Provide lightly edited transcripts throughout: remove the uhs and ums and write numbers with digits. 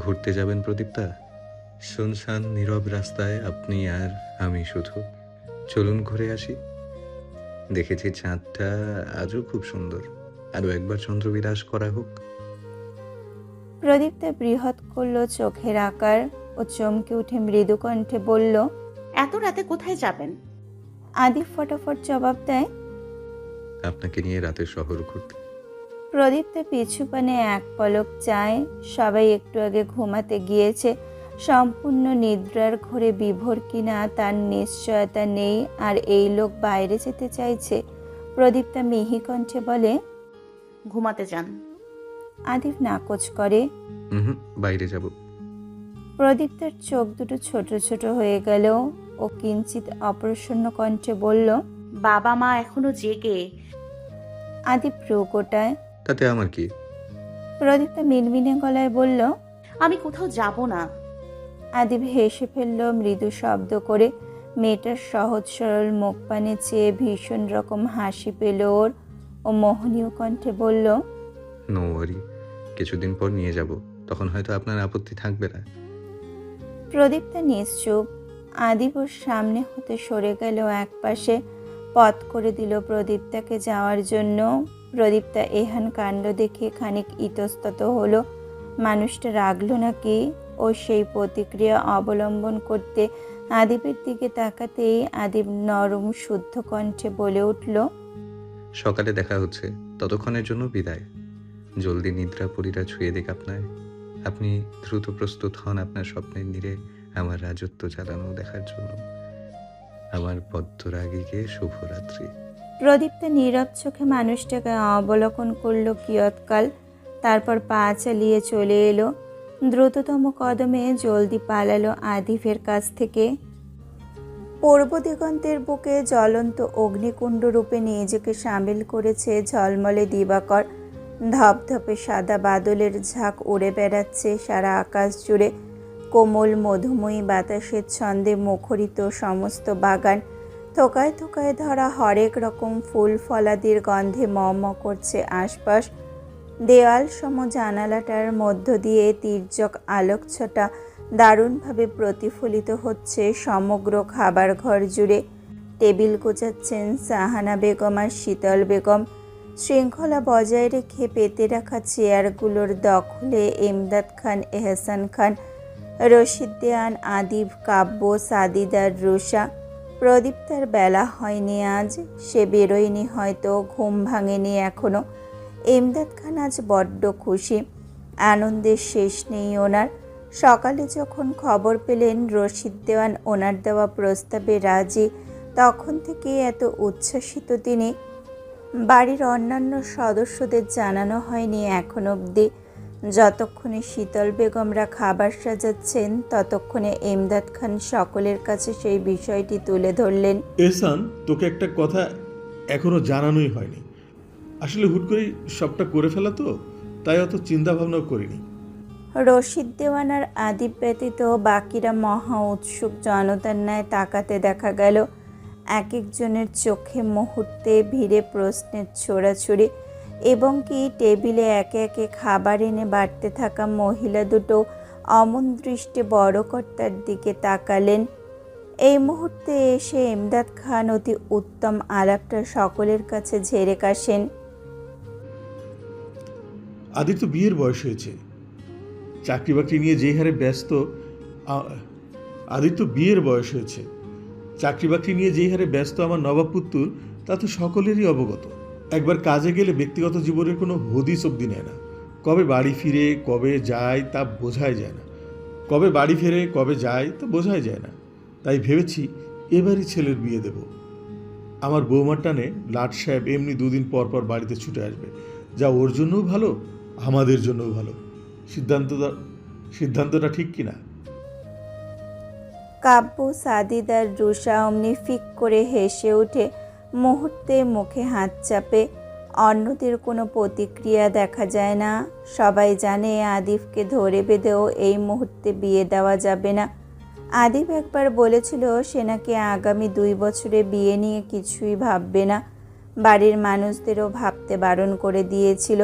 ঘুরতে যাবেন প্রদীপ্তা? শুনশান নীরব রাস্তায় আপনি আর আমি শুধু। চলুন ঘুরে আসি। দেখেছি চাঁদটা আজও খুব সুন্দর। আরও একবার চন্দ্রবিলাস করা হোক। প্রদীপ্তা বৃহৎ করল চোখের আকার ও চমকে উঠে মৃদু কণ্ঠে বলল, এত রাতে কোথায় যাবেন? আদিব ফটাফট জবাব দেয়। আপনাকে নিয়ে রাতের শহর ঘুরতে। প্রদীপ্তা পিছু পানে এক পলক চায়। সবাই একটু আগে ঘুমাতে গিয়েছে। সম্পূর্ণ নিদ্রার ঘোরে বিভোর কিনা তার নিশ্চয়তা নেই, আর এই লোক বাইরে যেতে চাইছে। প্রদীপ্তা মিহি কণ্ঠে বলে, ঘুমাতে যান। আদিব নাকচ করে। হুম, বাইরে যাব। প্রদীপ্তার চোখ দুটো ছোট ছোট হয়ে গেল। ও কিঞ্চিত অপ্রসন্ন কণ্ঠে বলল, বাবা মা এখনো জেগে। আদিব ভ্রু গোটায়। তাতে আমার কি? প্রদীপ্তা মিনমিনে গলায় বলল, আমি কোথাও যাব না। আদিব হেসে ফেলল মৃদু শব্দ করে। মেয়েটার সহজ সরল মুখ পানে চেয়ে ভীষণ রকম হাসি পেল ওর। ও মোহনীয় কণ্ঠে বলল, নো ওয়ারি, কিছুদিন পর নিয়ে যাব। তখন হয়তো আপনার আপত্তি থাকবে না। প্রদীপ্তা নিশ্চুপ। আদিব ওর সামনে হতে সরে গেল একপাশে। পথ করে দিল প্রদীপ্তাকে যাওয়ার জন্য। প্রদীপ্তা এহান কাণ্ড দেখে খানিক ইতস্তত হলো। মানুষটা রাগলো নাকি? ও সেই প্রতিক্রিয়া অবলম্বন করতে আদিবের দিকে তাকাতেই আদিব নরম শুদ্ধ কণ্ঠে বলে উঠল, সকালে দেখা হচ্ছে, ততক্ষণের জন্য বিদায়। জলদি নিদ্রা পরীরা ছুঁয়ে দিক আপনায়। আপনি দ্রুত প্রস্তুত হন আপনার স্বপ্নের নীড়ে আমার রাজত্ব চালানো দেখার জন্য। আমার পদ্মরাগীকে শুভরাত্রি। প্রদীপ্তা নীরব চোখে মানুষটাকে অবলোকন করল কিয়ৎকাল। তারপর পা চালিয়ে চলে এলো। দ্রুততম কদমে জলদি পালালো আদিফের কাছ থেকে। পূর্ব দিগন্তের বুকে জ্বলন্ত অগ্নিকুণ্ড রূপে নিজেকে সামিল করেছে ঝলমলে দিবাকর। ধপধপে সাদা বাদলের ঝাঁক উড়ে বেড়াচ্ছে সারা আকাশ জুড়ে। কোমল মধুময়ী বাতাসের ছন্দে মুখরিত সমস্ত বাগান। থোকায় থোকায় ধরা হরেক রকম ফুল ফলাদির গন্ধে ম করছে আশপাশ। দেওয়াল সম জানালাটার মধ্য দিয়ে তির্যক আলোকছটা দারুণভাবে প্রতিফলিত হচ্ছে সমগ্র খাবার ঘর জুড়ে। টেবিল গোছাচ্ছেন সাহানা বেগম আর শীতল বেগম। শৃঙ্খলা বজায় রেখে পেতে রাখা চেয়ারগুলোর দখলে এমদাদ খান, এহসান খান, রশিদ দেওয়ান, আদিব, কাব্য, সাদিদার, রুষা। প্রদীপ্তার বেলা হয়নি আজ। সে বেরোয়নি হয়তো, ঘুম ভাঙেনি এখনো। এমদাদ খান আজ বড্ড খুশি। আনন্দের শেষ নেই ওনার। সকালে যখন খবর পেলেন রশিদ দেওয়ান ওনার দেওয়া প্রস্তাবে রাজি, তখন থেকেই এত উচ্ছ্বসিত তিনি। বাড়ির অন্যান্য সদস্যদের জানানো হয়নি এখন অবধি। যতক্ষণে শীতল বেগমরা খাবার সাজাচ্ছেন, ততক্ষণে এমদাদ খান সকলের কাছে সেই বিষয়টি তুলে ধরলেন। এহসান, তোকে একটা কথা এখনো জানানোই হয়নি। আসলে হুট করেই সবটা করে ফেলা তো, তাই অত চিন্তা ভাবনাও করিনি। রশিদ দেওয়ান আর আদিব ব্যতীত বাকিরা মহা উৎসুক জনতার ন্যায় তাকাতে দেখা গেল। এক একজনের চোখে মুহূর্তে ভিড়ে প্রশ্নের ছোড়াছুড়ি, এবং কি টেবিলে একে একে খাবার এনে বাড়তে থাকা মহিলা দুটো অমন দৃষ্টে বড় কর্তার দিকে তাকালেন। এই মুহূর্তে এসে এমদাদ খান অতি উত্তম আলাপটা সকলের কাছে ঝেড়ে কাশেন। আদির তো বিয়ের বয়স হয়েছে, চাকরি বাকরি নিয়ে যেই হারে ব্যস্ত। আদির তো বিয়ের বয়স হয়েছে, চাকরি বাকরি নিয়ে যেই হারে ব্যস্ত আমার নবাবপুত্তুর, তা তো সকলেরই অবগত। একবার কাজে গেলে ব্যক্তিগত জীবনের কোনো হদিস অবধি নেয় না। কবে বাড়ি ফিরে কবে যায় তা বোঝাই যায় না। কবে বাড়ি ফেরে কবে যায় তা বোঝাই যায় না। তাই ভেবেছি এবারই ছেলের বিয়ে দেব। আমার বৌমার টানে লাট সাহেব এমনি দুদিন পর পর বাড়িতে ছুটে আসবে, যা ওর জন্যও ভালো, আমাদের জন্যও ভালো। সিদ্ধান্তটা ঠিক কিনা? কাব্য, সাদিদার, রুষা অমনি ফিক করে হেসে ওঠে। মুহূর্তে মুখে হাত চাপে। অন্যদের কোনো প্রতিক্রিয়া দেখা যায় না। সবাই জানে আদিফকে ধরে বেঁধেও এই মুহূর্তে বিয়ে দেওয়া যাবে না। আদিব একবার বলেছিল সে নাকি আগামী 2 বছরে বিয়ে নিয়ে কিছুই ভাববে না। বাড়ির মানুষদেরও ভাবতে বারণ করে দিয়েছিল।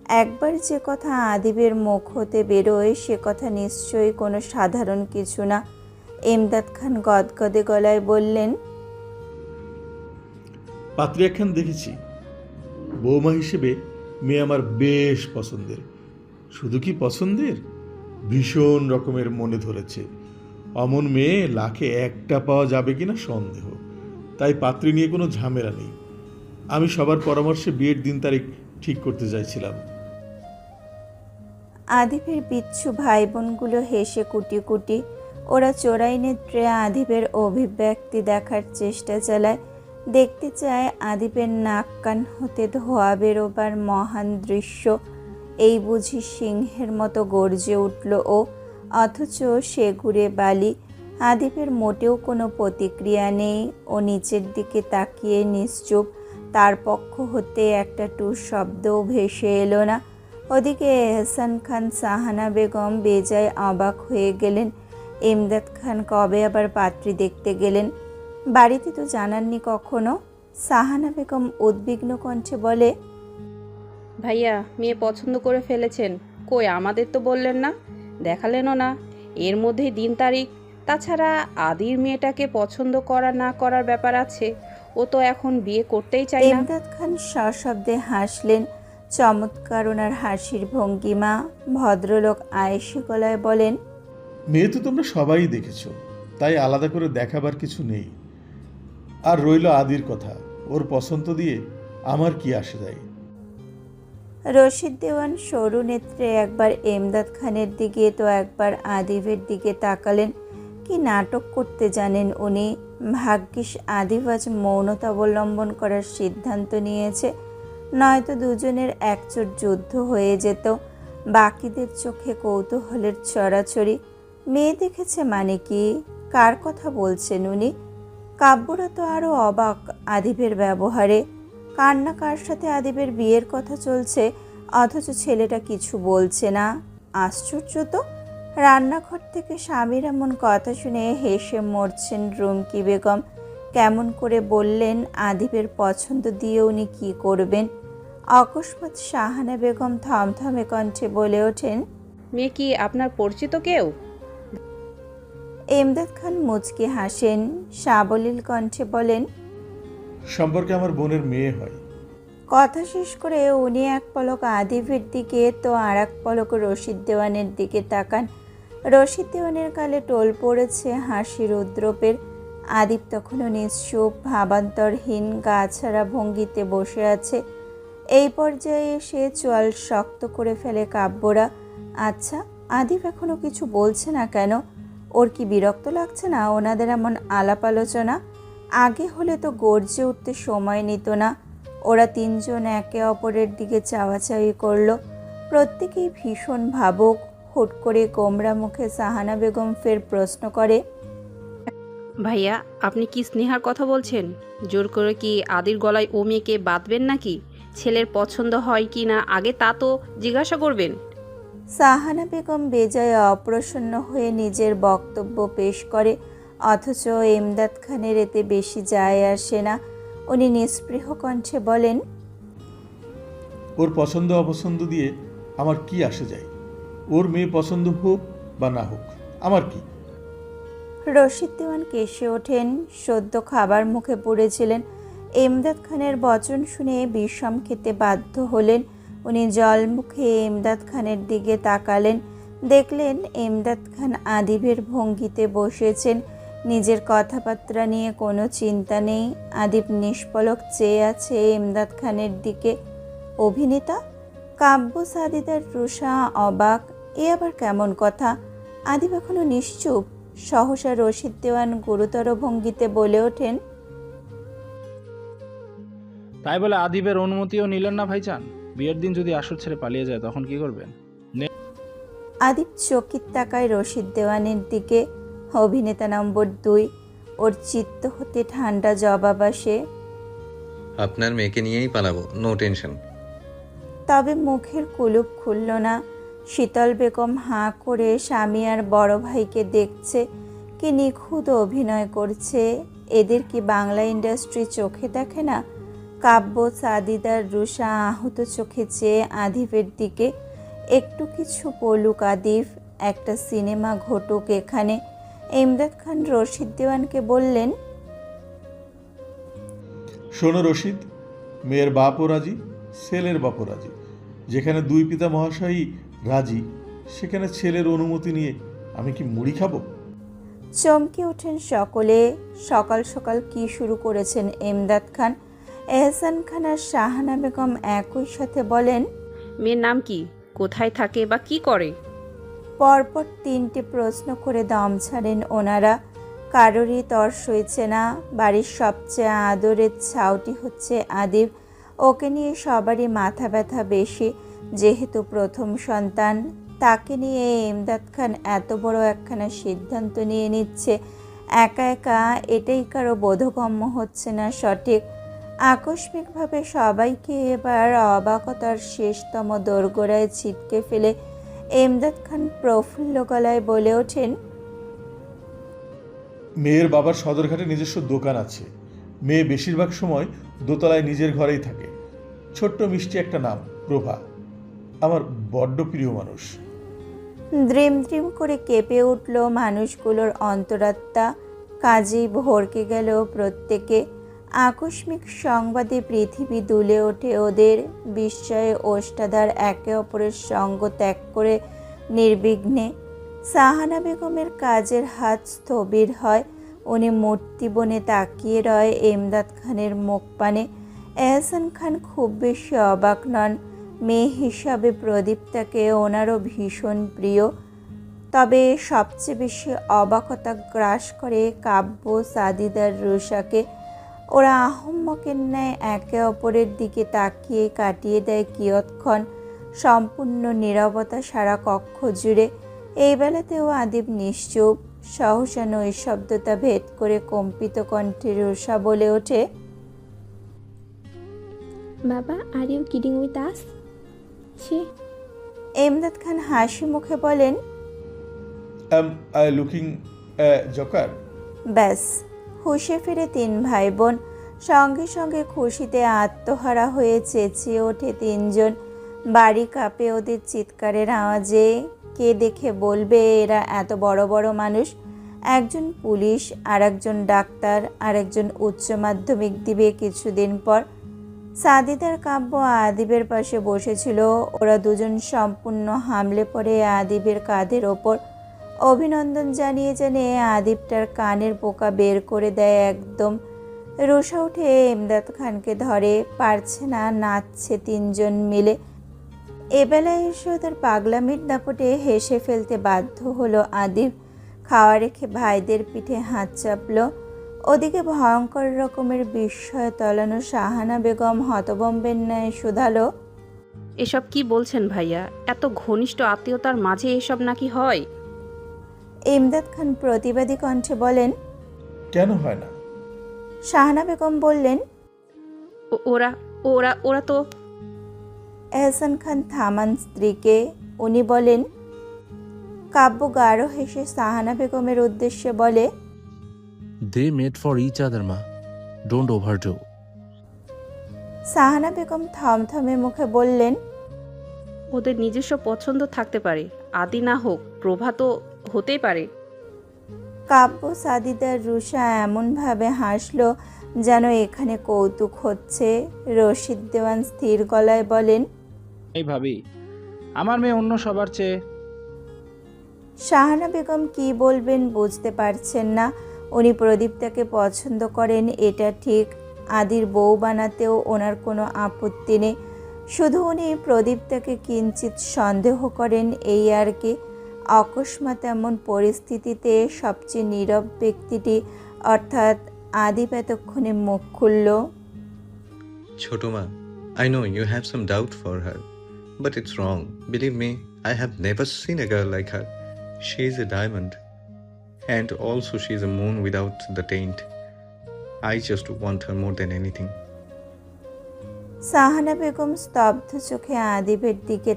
একবার যে কথা আদিবের মুখ হতে বেরোয় সে কথা নিশ্চয়ই কোনো সাধারণ কিছু না। এমদাদ খান গদগদে গলায় বললেন, পাত্রী একখান দেখেছি। বৌমা হিসেবে মেয়ে আমার বেশ পছন্দের। শুধু কি পছন্দের, ভীষণ রকমের মনে ধরেছে। অমন মেয়ে লাখে একটা পাওয়া যাবে কিনা সন্দেহ। তাই পাত্রী নিয়ে কোনো ঝামেলা নেই। আমি সবার পরামর্শে বিয়ের দিন তারিখ ঠিক করতে চাইছিলাম। আদিবের বিচ্ছু ভাই বোনগুলো হেসে কুটি কুটি। ওরা চোরাই নেত্রে আদিবের অভিব্যক্তি দেখার চেষ্টা চালায়। দেখতে চায় আদিবের নাক কান হতে ধোয়া বেরোবার মহান দৃশ্য। এই বুঝি সিংহের মতো গর্জে উঠল ও, অথচ সে ঘুরে বালি। আদিবের মোটেও কোনো প্রতিক্রিয়া নেই। ও নিচের দিকে তাকিয়ে নিশ্চুপ। তার পক্ষ হতে একটা টুর শব্দও ভেসে এলো না। ওদিকে এহসান খান সাহানা বেগম বেজায় অবাক হয়ে গেলেন। এমদাদ খান কবে আবার পাত্রী দেখতে গেলেন? বাড়িতে তো জানাননি কখনো। সাহানা বেগম উদ্বিগ্ন কণ্ঠে বলে, ভাইয়া মেয়ে পছন্দ করে ফেলেছেন। কই আমাদের তো বললেন না, দেখালেনও না। এর মধ্যেই দিন তারিখ। তাছাড়া আদির মেয়েটাকে পছন্দ করা না করার ব্যাপার আছে। ও তো এখন বিয়ে করতেই চায় না। এমদাদ খান সশব্দে হাসলেন। চমৎকার ওনার হাসির ভঙ্গিমা। ভদ্রলোক আয়েশি গলায় বলেন, মেয়ে তো তোমরা সবাই দেখেছো, তাই আলাদা করে দেখাবার কিছু নেই। আর রইল আদির কথা, ওর পছন্দ দিয়ে আমার কি আসে যায়। রশিদ দেওয়ান সরু নেত্রে একবার এমদাদ খানের দিকে তো একবার আদিবের দিকে তাকালেন। কি নাটক করতে জানেন উনি। ভাগ্যিস আদিব আজ মৌনতা অবলম্বন করার সিদ্ধান্ত নিয়েছে, নয়তো দুজনের একচোট যুদ্ধ হয়ে যেত। বাকিদের চোখে কৌতূহলের ছড়াছড়ি। মেয়ে দেখেছে মানে কি? কার কথা বলছেন উনি? কাব্যরা তো আরও অবাক আদিবের ব্যবহারে। কার না কার সাথে আদিবের বিয়ের কথা চলছে, অথচ ছেলেটা কিছু বলছে না। আশ্চর্য তো। রান্নাঘর থেকে স্বামীর এমন কথা শুনে হেসে মরছেন রুমকি বেগম। কেমন করে বললেন আদিবের পছন্দ দিয়ে উনি কি করবেন? অকস্মাৎ সাহানা বেগম থমথমে কণ্ঠে বলে ওঠেন, মেয়ে কি আপনার পরিচিত কেউ? এমদাদ খান মুচকি হাসেন। সাবলীল কণ্ঠে বলেন, সম্পর্কে আমার বোনের মেয়ে হয়। কথা শেষ করে উনি এক পলক আদিবের দিকে তো আর এক পলক রশিদ দেওয়ানের দিকে তাকান। রশিদ দেওয়ানের গালে টোল পড়েছে হাসির উদ্রপের। আদিব তখনও নিশ্চুপ ভাবান্তরহীন গা ছাড়া ভঙ্গিতে বসে আছে। এই পর্যায়ে এসে চোয়াল শক্ত করে ফেলে কাব্যরা। আচ্ছা, আদিব এখনো কিছু বলছে না কেন? ওর কি বিরক্ত লাগছে না ওনাদের এমন আলাপ আলোচনা? আগে হলে তো গর্জে উঠতে সময় নিত না। ওরা তিনজন একে অপরের দিকে চাওয়াচাওয়ি করলো। প্রত্যেকেই ভীষণ ভাবুক। হুট করে গোমরা মুখে সাহানা বেগম ফের প্রশ্ন করে, ভাইয়া আপনি কি স্নেহার কথা বলছেন? জোর করে কি আদির গলায় ও মেয়েকে বাঁধবেন নাকি? ছেলের পছন্দ হয় কি না আগে তা তো জিজ্ঞাসা করবেন। সাহানা বেগম বেজায় অপ্রসন্ন হয়ে নিজের বক্তব্য পেশ করে, অথচ এমদাদ খানের এতে বেশি যায় আসে না। উনি নিস্পৃহ কণ্ঠে বলেন, ওর পছন্দ অপছন্দ দিয়ে আমার কি আসে যায়? ওর মেয়ে পছন্দ হোক বা না হোক, আমার কি? রশিদ দেওয়ান কেসে ওঠেন। সদ্য খাবার মুখে পড়েছিলেন। এমদাদ খানের বচন শুনে বিষম খেতে বাধ্য হলেন। উনি জল মুখে এমদাদ খানের দিকে তাকালেন। দেখলেন এমদাদ খান আদিবের ভঙ্গিতে বসেছেন। নিজের কথাবার্তা নিয়ে কোনো চিন্তা নেই। আদিব নিষ্পলক চেয়ে আছে এমদাদ খানের দিকে। অভিনেতা? কাব্য সাদিদার রুষা অবাক। এ আবার কেমন কথা? আদিব এখনো নিশ্চুপ। সহসা রশিদ দেওয়ান গুরুতর ভঙ্গিতে বলে ওঠেন, তাই বলে আদিবের অনুমতিও নিলেন না ভাইজান? বিয়ের দিন যদি আসর ছেড়ে পালিয়ে যায় তখন কি করবেন? আদিব চকিত তাকায় রশিদ দেওয়ানের দিকে। অভিনেতা নম্বর 2। ওর চিত্ত হতে ঠান্ডা জবাব আসে, আপনার মেয়েকে নিয়েই পালাবো, নো টেনশন। তবে মুখের কুলুপ খুলল না। শীতল বেগম হাঁ করে স্বামী আর বড় ভাইকে দেখছে। কি নিখুঁত অভিনয় করছে। এদের কি বাংলা ইন্ডাস্ট্রি চোখে দেখে না? কাব্য, সাদিদার রুষা আহত চোখে চেয়ে আদিফের দিকে। একটু কিছু বলুক আদিফ, একটা সিনেমা ঘটুক এখানে। ইমদাদ খান রশিদ দেওয়ানকে বললেন, শোনো রশিদ, মেয়ের বাপও রাজি, ছেলের বাপও রাজি। যেখানে দুই পিতা মহাশয়ই রাজি, সেখানে ছেলের অনুমতি নিয়ে আমি কি মুড়ি খাবো? চমকে ওঠেন সকলে। সকাল সকাল কি শুরু করেছেন ইমদাদ খান? এহসান খান আর শাহানা বেগম একই সাথে বলেন, মেয়ের নাম কি, কোথায় থাকে বা কি করে? পরপর তিনটে প্রশ্ন করে দম ছাড়েন ওনারা। কারোরই তর সইছে না। বাড়ির সবচেয়ে আদরের ছাউটি হচ্ছে আদিব। ওকে নিয়ে সবারই মাথা ব্যথা বেশি, যেহেতু প্রথম সন্তান। তাকে নিয়ে ইমদাদ খান এত বড় একখানা সিদ্ধান্ত নিয়ে নিচ্ছে একা একা, এটাই কারো বোধগম্য হচ্ছে না সঠিক। আকস্মিকভাবে সবাইকে এবার অবাকতার শেষতম দোরগোড়ায় ছিটকে ফেলে ইমদাদ খান প্রফুল্ল গলায় বলে ওঠেন, মেয়ের বাবার সদরঘাটে নিজস্ব দোকান আছে। মেয়ে বেশিরভাগ সময় দোতলায় নিজের ঘরেই থাকে। ছোট্ট মিষ্টি একটা নাম, প্রভা। আমার বড্ড প্রিয় মানুষ। দ্রিম দ্রিম করে কেঁপে উঠল মানুষগুলোর অন্তরাত্মা। কাজেই ভরকে গেল প্রত্যেকে। আকস্মিক সংবাদে পৃথিবী দুলে ওঠে ওদের। বিস্ময়ে ওষ্ঠাদার একে অপরের সঙ্গ ত্যাগ করে নির্বিঘ্নে। সাহানা বেগমের কাজের হাত স্থবির হয়। উনি মূর্তি বনে তাকিয়ে রয় ইমদাদ খানের মুখ পানে। এহসান খান খুব বেশি অবাক নন। মেয়ে হিসাবে প্রদীপ্তাকে ওনারও ভীষণ প্রিয়। তবে সবচেয়ে বেশি অবাকতা গ্রাস করে কাব্য, সাদিদার রুষাকে। ওরা আহম্মকের ন্যায় একে অপরের দিকে তাকিয়ে কাটিয়ে দেয় কিয়ৎক্ষণ। সম্পূর্ণ নীরবতা সারা কক্ষ জুড়ে। এই বেলাতেও আদিব নিশ্চুপ। সহসা নৈশব্দতা ভেদ করে কম্পিত কণ্ঠে রুষা বলে ওঠে, বাবা, are you kidding with us? ছি। ইমদাদ খান হাসি মুখে বলেন, Am I looking জোকার? ব্যাস, হুঁশে ফিরে তিন ভাই বোন। সঙ্গে সঙ্গে খুশিতে আত্মহারা হয়ে চেঁচিয়ে ওঠে তিনজন। বাড়ি কাঁপে ওদের চিৎকারের আওয়াজে। কে দেখে বলবে এরা এত বড় বড় মানুষ? একজন পুলিশ, আর একজন ডাক্তার, আর একজন উচ্চ মাধ্যমিক দিবে কিছুদিন পর। সাদিদার কাব্য আদিবের পাশে বসেছিল। ওরা দুজন সম্পূর্ণ হামলে পড়ে আদিবের কাঁধের ওপর। অভিনন্দন জানিয়ে জানিয়ে আদিবটার কানের পোকা বের করে দেয় একদম। রুষা উঠে ইমদাদ খানকে ধরে, পারছে না, নাচছে তিনজন মিলে। এবেলায় এসে ওদের পাগলামির দাপটে হেসে ফেলতে বাধ্য হলো আদিব। খাওয়া রেখে ভাইদের পিঠে হাত চাপল। ওদিকে ভয়ঙ্কর রকমের বিস্ময় তলানো শাহানা বেগম হতবম্বের ন্যায় শুধালো, এসব কি বলছেন ভাইয়া? এত ঘনিষ্ঠ আত্মীয়তার মাঝে এসব নাকি হয়? ইমদাদ খান প্রতিবাদী কণ্ঠে বলেন, কেন হয় না? শাহানা বেগম বললেন, ওরা ওরা ওরা তো। এহসান খান থামান স্ত্রীকে। উনি বলেন, কাব্য গাঢ় হেসে শাহানা বেগমের উদ্দেশ্যে বলে, They made for each other, ma. Don't overdo. Shahana Begum থমথমে মুখে বললেন, ওদের নিজস্ব পছন্দ থাকতে পারে, আদি না হোক, প্রভা তো হতেই পারে। কাব্য, সাদিদার রুষা এমনভাবে হাসলো যেন এখানে কৌতুক হচ্ছে। রশিদ দেওয়ান স্থির গলায় বলেন, এই ভাবি, আমার মেয়ে অন্য সবার চেয়ে। শাহানা বেগম কি বলবেন বুঝতে পারছেন না। উনি প্রদীপ্তাকে পছন্দ করেন, এটা ঠিক। আদির বউ বানাতেও ওনার কোনো আপত্তি নেই। শুধু উনি প্রদীপ্তাকে কিঞ্চিত সন্দেহ করেন, এই আর কি। অকস্মাৎ এমন পরিস্থিতিতে সবচেয়ে নীরব ব্যক্তিটি অর্থাৎ আদিপ এতক্ষণে মুখ খুলল। ছোট মা, I know you have some doubt for her, but it's wrong. Believe me, I have never seen a girl like her. She is a diamond. And also she is a moon without the taint. I just want her more than anything. Sahana Begum স্তব্ধ চোখে আদিবের দিকে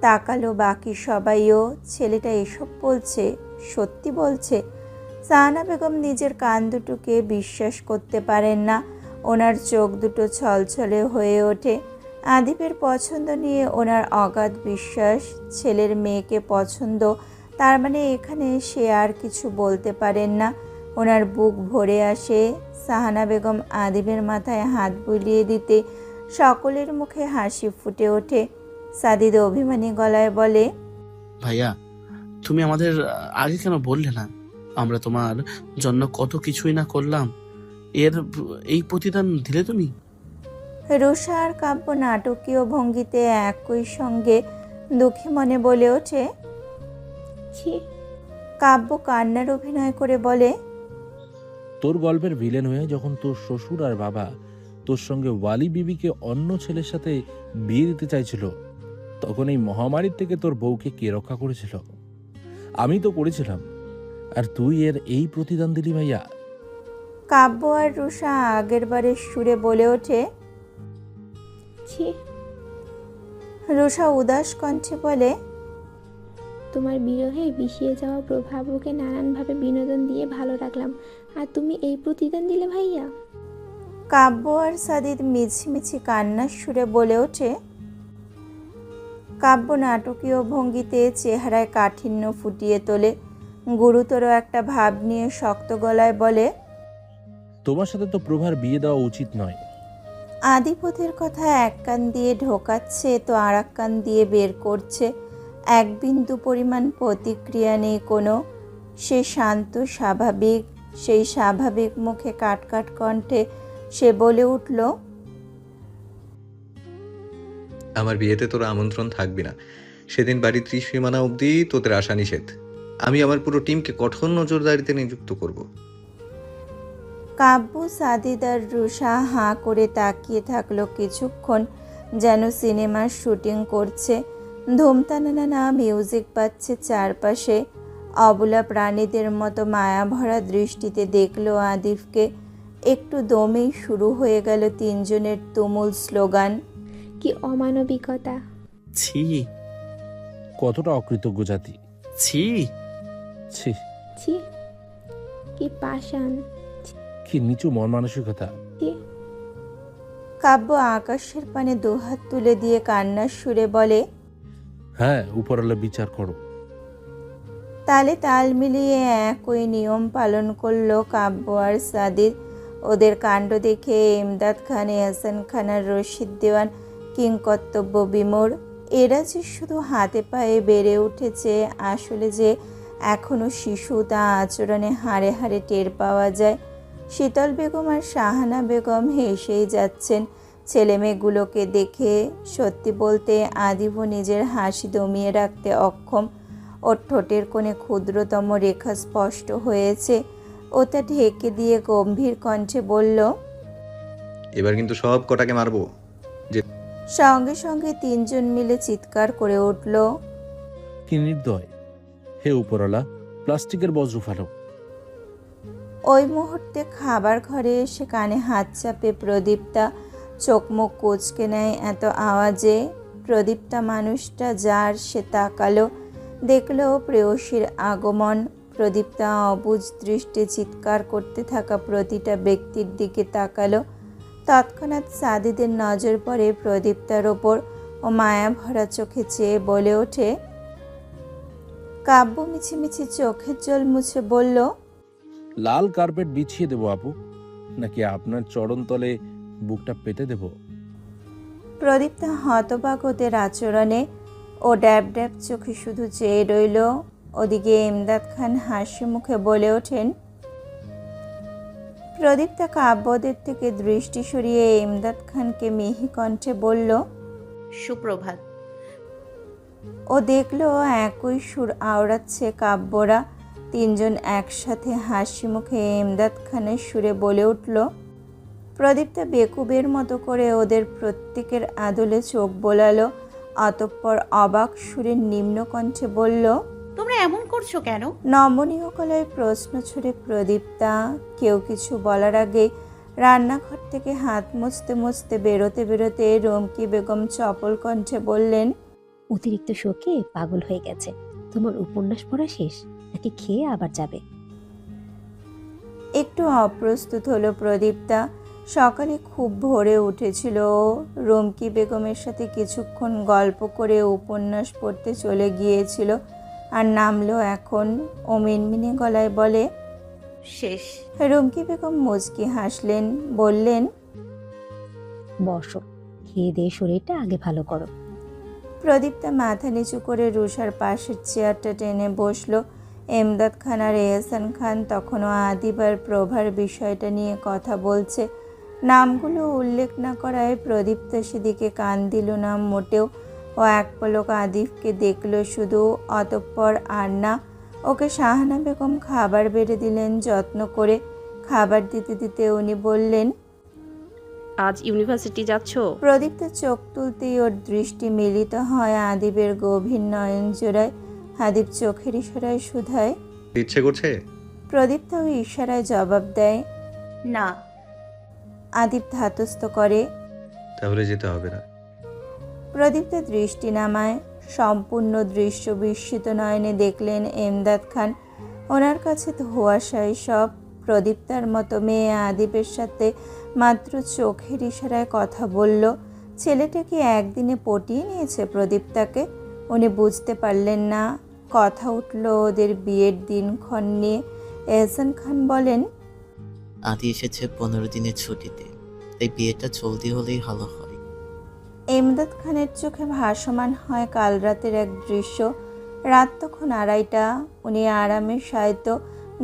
তাকালো বাকি সবাইও। ছেলেটা এসব বলছে, সত্যি বলছে? সাহানা বেগম নিজের কান দুটোকে বিশ্বাস করতে পারেন না। ওনার চোখ দুটো ছলছলে হয়ে ওঠে। আদিপের পছন্দ নিয়ে ওনার অগাধ বিশ্বাস, ছেলের মেয়েকে পছন্দ, তার মানে এখানে সে আর কিছু বলতে পারেন না। ওনার বুক ভরে আসে। সাহানা বেগম আদিবের মাথায় হাত বুলিয়ে দিতে সকলের মুখে হাসি ফুটে ওঠে। সাদিদ অভিমানী গলায় বলে, ভাইয়া, তুমি আমাদের আগে কেন বললে না? আমরা তোমার জন্য কত কিছুই না করলাম, এই প্রতিদান দিলে তুমি? রুষা আর কাব্য নাটকীয় ভঙ্গিতে একই সঙ্গে দুঃখী মনে বলে ওঠে। ছি, কাব্য কান্নার অভিনয় করে বলে, তোর গল্পের ভিলেন হয়ে যখন তোর শ্বশুর আর বাবা তোর সঙ্গে ওয়ালি বিবিকে অন্য ছেলের সাথে বিয়ে দিতে চাইছিল, তখন এই মহামারীর থেকে তোর বউকে কে রক্ষা করেছিল? আমি তো করেছিলাম, আর তুই এর এই প্রতিদান দিলি ভাইয়া। কাব্য আর রুষা আগের বারের সুরে বলে ওঠে। ছি, রুষা উদাস কণ্ঠে বলে, তোমার বিরহে বিষিয়ে যাওয়া প্রভাবকে নানানভাবে বিনোদন দিয়ে ভালো রাখলাম, আর তুমি এই প্রতিদান দিলে ভাইয়া। কাব্য আর সাদিদ মিছিমিছি কান্নার সুরে বলে ওঠে। কাব্য নাটকীয় ভঙ্গিতে চেহারায় কাঠিন্য ফুটিয়ে তোলে। গুরুতর একটা ভাব নিয়ে শক্ত গলায় বলে, তোমার সাথে তো প্রভার বিয়ে দেওয়া উচিত নয়। আদিপথের কথা এক কান দিয়ে ঢোকাচ্ছে তো আর এক কান দিয়ে বের করছে। এক বিন্দু পরিমাণ প্রতিক্রিয়া নেই কোনো। সে শান্ত স্বাভাবিক। সেই স্বাভাবিক মুখে কাটকাট কণ্ঠে সে বলে উঠল, আমার বিয়েতে তোর আমন্ত্রণ থাকবি না। সেদিন বাড়ির ত্রিসীমানা অবধি তোদের আসা নিষেধ। আমি আমার পুরো টিমকে কঠোর নজরদারিতে নিযুক্ত করব। কাব্য, সাদিদ আর রুষা হাঁ করে তাকিয়ে থাকলো কিছুক্ষণ, যেন সিনেমার শুটিং করছে। ধুমতানানা মিউজিক পাচ্ছে চারপাশে। অবলা প্রাণীদের মতো মায়াভরা দৃষ্টিতে দেখলো আদিফকে। একটু দমেই শুরু হয়ে গেল তিনজনের তুমুল স্লোগান। কি অমানবিকতা! ছি, কতটা অকৃতজ্ঞ জাতি! ছি, ছি, ছি, কি পাষাণ! কি নিচু মন মানসিকতা! ছি, কাব্য আকাশের পানে দুহাত তুলে দিয়ে কান্নার সুরে বলে, হ্যাঁ, উপরওয়ালা বিচার করো। তালে তাল মিলিয়ে একই নিয়ম পালন করলো কাব্য আর সাদিদ। ওদের কাণ্ড দেখে ইমদাদ খান, এহসান খান আর রশিদ দেওয়ান কিংকর্তব্য বিমূঢ়। এরা যে শুধু হাতে পায়ে বেড়ে উঠেছে, আসলে যে এখনও শিশু তা আচরণে হাড়ে হাড়ে টের পাওয়া যায়। শীতল বেগম আর শাহানা বেগম হেসেই যাচ্ছেন ছেলেমেয়েগুলোকে দেখে। সত্যি বলতে আদিবও নিজের হাসি দমিয়ে রাখতে অক্ষম। ওর ঠোঁটের কোণে ক্ষুদ্রতম রেখা স্পষ্ট হয়েছে। ওটা ঢেকে দিয়ে গম্ভীর কণ্ঠে বলল, এবার কিন্তু সব কটাকে মারবো। সঙ্গে সঙ্গে তিনজন মিলে চিৎকার করে উঠল, কি নির্দয়! হে উপরওয়ালা, প্লাস্টিকের বজ্র ফালো। ওই মুহূর্তে খাবার ঘরে এসে কানে হাত চাপে প্রদীপ্তা। চোখ মুখ কুঁচকে নেয় এত আওয়াজে। প্রদীপ্তা মানুষটা যার, সে তাকালো, দেখলো প্রেয়সীর আগমন। প্রদীপ্তা অবুঝ দৃষ্টে চিৎকার করতে থাকা প্রতিটা ব্যক্তির দিকে তাকালো। তৎক্ষণাৎ সাদিদের নজর পড়ে প্রদীপ্তার ওপর। ও মায়া ভরা চোখে চেয়ে বলে ওঠে। কাব্য মিছিমিছি চোখের জল মুছে বলল, লাল কার্পেট বিছিয়ে দেবো আপু, নাকি আপনার চরণতলে বুকটা পেতে দেব? প্রদীপ্তা হতবাক ওদের আচরণে। ও ড্যাব ড্যাব চোখে শুধু চেয়ে রইল। ওদিকে ইমদাদ খান হাসি মুখে বলে ওঠেন। প্রদীপ্তা কাব্যদের থেকে দৃষ্টি সরিয়ে ইমদাদ খানকে মিহি কণ্ঠে বলল, সুপ্রভাত। ও দেখলো একই সুর আওড়াচ্ছে কাব্যরা। তিনজন একসাথে হাসি মুখে ইমদাদ খানের সুরে বলে উঠল। প্রদীপ্তা বেকুবের মতো করে ওদের প্রত্যেকের আদলে চোখ বোলালো। অতঃপর অবাক সুরে নিম্ন কণ্ঠে বলল, তোমরা এমন করছো কেন? নমনীয় গলায় প্রশ্ন ছুড়ে প্রদীপ্তা। কেউ কিছু বলার আগে রান্নাঘর থেকে হাত মুছতে মুছতে বেরোতে বেরোতে রুমকি বেগম চপল কণ্ঠে বললেন, অতিরিক্ত শোকে পাগল হয়ে গেছে। তোমার উপন্যাস পড়া শেষ নাকি খেয়ে আবার যাবে? একটু অপ্রস্তুত হলো প্রদীপ্তা। সকালে খুব ভোরে উঠেছিল ও। রুমকি বেগমের সাথে কিছুক্ষণ গল্প করে উপন্যাস পড়তে চলে গিয়েছিল আর নামলো এখন। ও মিনমিনে গলায় বলে, শেষ। রুমকি বেগম মুচকি হাসলেন, বললেন, বসো, খেয়ে দিয়ে শরীরটা আগে ভালো করো। প্রদীপ্তা মাথা নিচু করে রুষার পাশের চেয়ারটা টেনে বসলো। এমদাদ খান আর এহসান খান তখনও আদিব আর প্রভার বিষয়টা নিয়ে কথা বলছে। নামগুলো উল্লেখ না করায় প্রদীপ্তা সেদিকে কান দিল না মোটেও। ও এক পলক আদিবকে দেখলো শুধু, অতঃপর আর না। ওকে শাহানা বেগম খাবার বেড়ে দিলেন যত্ন করে। খাবার দিতে দিতে উনি বললেন, আজ ইউনিভার্সিটি যাচ্ছ? প্রদীপ্তা চোখ তুলতেই ওর দৃষ্টি মিলিত হয় আদিবের গভীর নয়ন জোড়ায়। আদিব চোখের ইশারায় শুধায়। ইচ্ছে করছে? প্রদীপ্তা ওই ইশারায় জবাব দেয়। না। আদিব ধাতস্থ করে। তাহলে যেতে হবে না। প্রদীপ্তা দৃষ্টি নামায়। সম্পূর্ণ দৃশ্য বিস্মিত নয়নে দেখলেন এমদাদ খান। ওনার কাছে ধোঁয়াশায় সব। প্রদীপ্তার মতো মেয়ে আদিবের সাথে মাত্র চোখের ইশারায় কথা বলল। ছেলেটা কি একদিনে পটিয়ে নিয়েছে প্রদীপ্তাকে? উনি বুঝতে পারলেন না। কথা উঠল ওদের বিয়ের দিনক্ষণ নিয়ে। এহসান খান বলেন, আদি এসেছে 15 দিনের ছুটিতে, তাই বিয়েটা জলদি হলেই ভালো হয়। এমদাদ খানের চোখে ভাসমান হয় কাল রাতের এক দৃশ্য। রাত তখন 2:30। উনি আরামে শায়িত,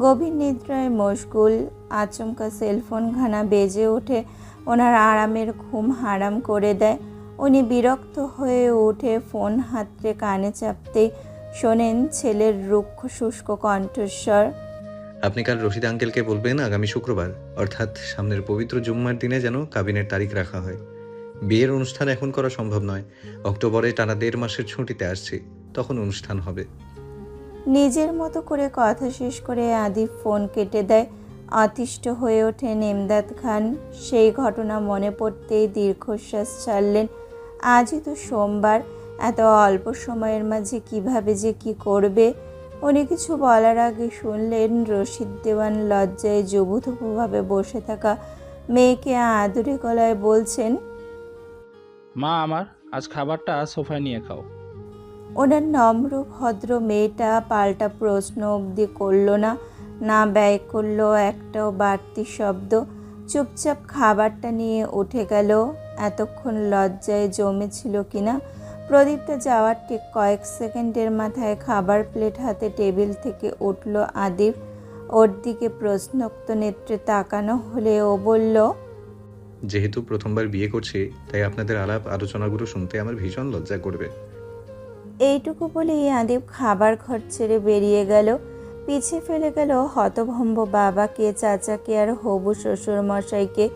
গভীর নিদ্রায় মশগুল। আচমকা সেলফোন ঘানা বেজে ওঠে, ওনার আরামের ঘুম হারাম করে দেয়। উনি বিরক্ত হয়ে উঠে ফোন হাতড়ে কানে চাপতেই শোনেন ছেলের রুক্ষ শুষ্ক কণ্ঠস্বর। আপনি কাল রশিদ আঙ্কেলকে বলবেন আগামী শুক্রবার অর্থাৎ সামনের পবিত্র জুম্মার দিনে যেন কাবিনের তারিখ রাখা হয়। বিয়ের অনুষ্ঠান এখন করা সম্ভব নয়। অক্টোবরে টানা 1.5 মাসের ছুটিতে আসছি, তখন অনুষ্ঠান হবে। নিজের মতো করে কথা শেষ করে আদিব ফোন কেটে দেয়। অতিষ্ঠ হয়ে ওঠেন এমদাদ খান। সেই ঘটনা মনে পড়তেই দীর্ঘশ্বাস ছাড়লেন। আজই তো সোমবার, এত অল্প সময়ের মাঝে কিভাবে যে কি করবে। উনি কিছু বলার আগে শুনলেন রশিদ দেওয়ান লজ্জায় জবুথুবুভাবে বসে থাকা মেয়েকে আদুরে গলায় বলছেন, মা আমার, আজ খাবারটা সোফায় নিয়ে খাও। ওনার নম্র ভদ্র মেয়েটা পাল্টা প্রশ্ন অবধি করল না, না ব্যয় করলো একটাও বাড়তি শব্দ। চুপচাপ খাবারটা নিয়ে উঠে গেল। এতক্ষণ লজ্জায় জমেছিল কিনা। প্রদীপটা যাওয়ার ঠিক কয়েক সেকেন্ডের মাথায় খাবার প্লেট হাতে টেবিল থেকে উঠল আদিব। ওর দিকে প্রশ্নোক্ত নেত্রে তাকানো হলে ও বলল, যেহেতু প্রথমবার বিয়ে করছি, তাই আপনাদের আলাপ আলোচনাগুলো শুনতে আমার ভীষণ লজ্জা করবে। এইটুকু বলেই আদিব খাবার ঘর ছেড়ে বেরিয়ে গেল। পিছে ফেলে গেল হতভম্ব বাবাকে, চাচাকে আর হবু শ্বশুর মশাইকে।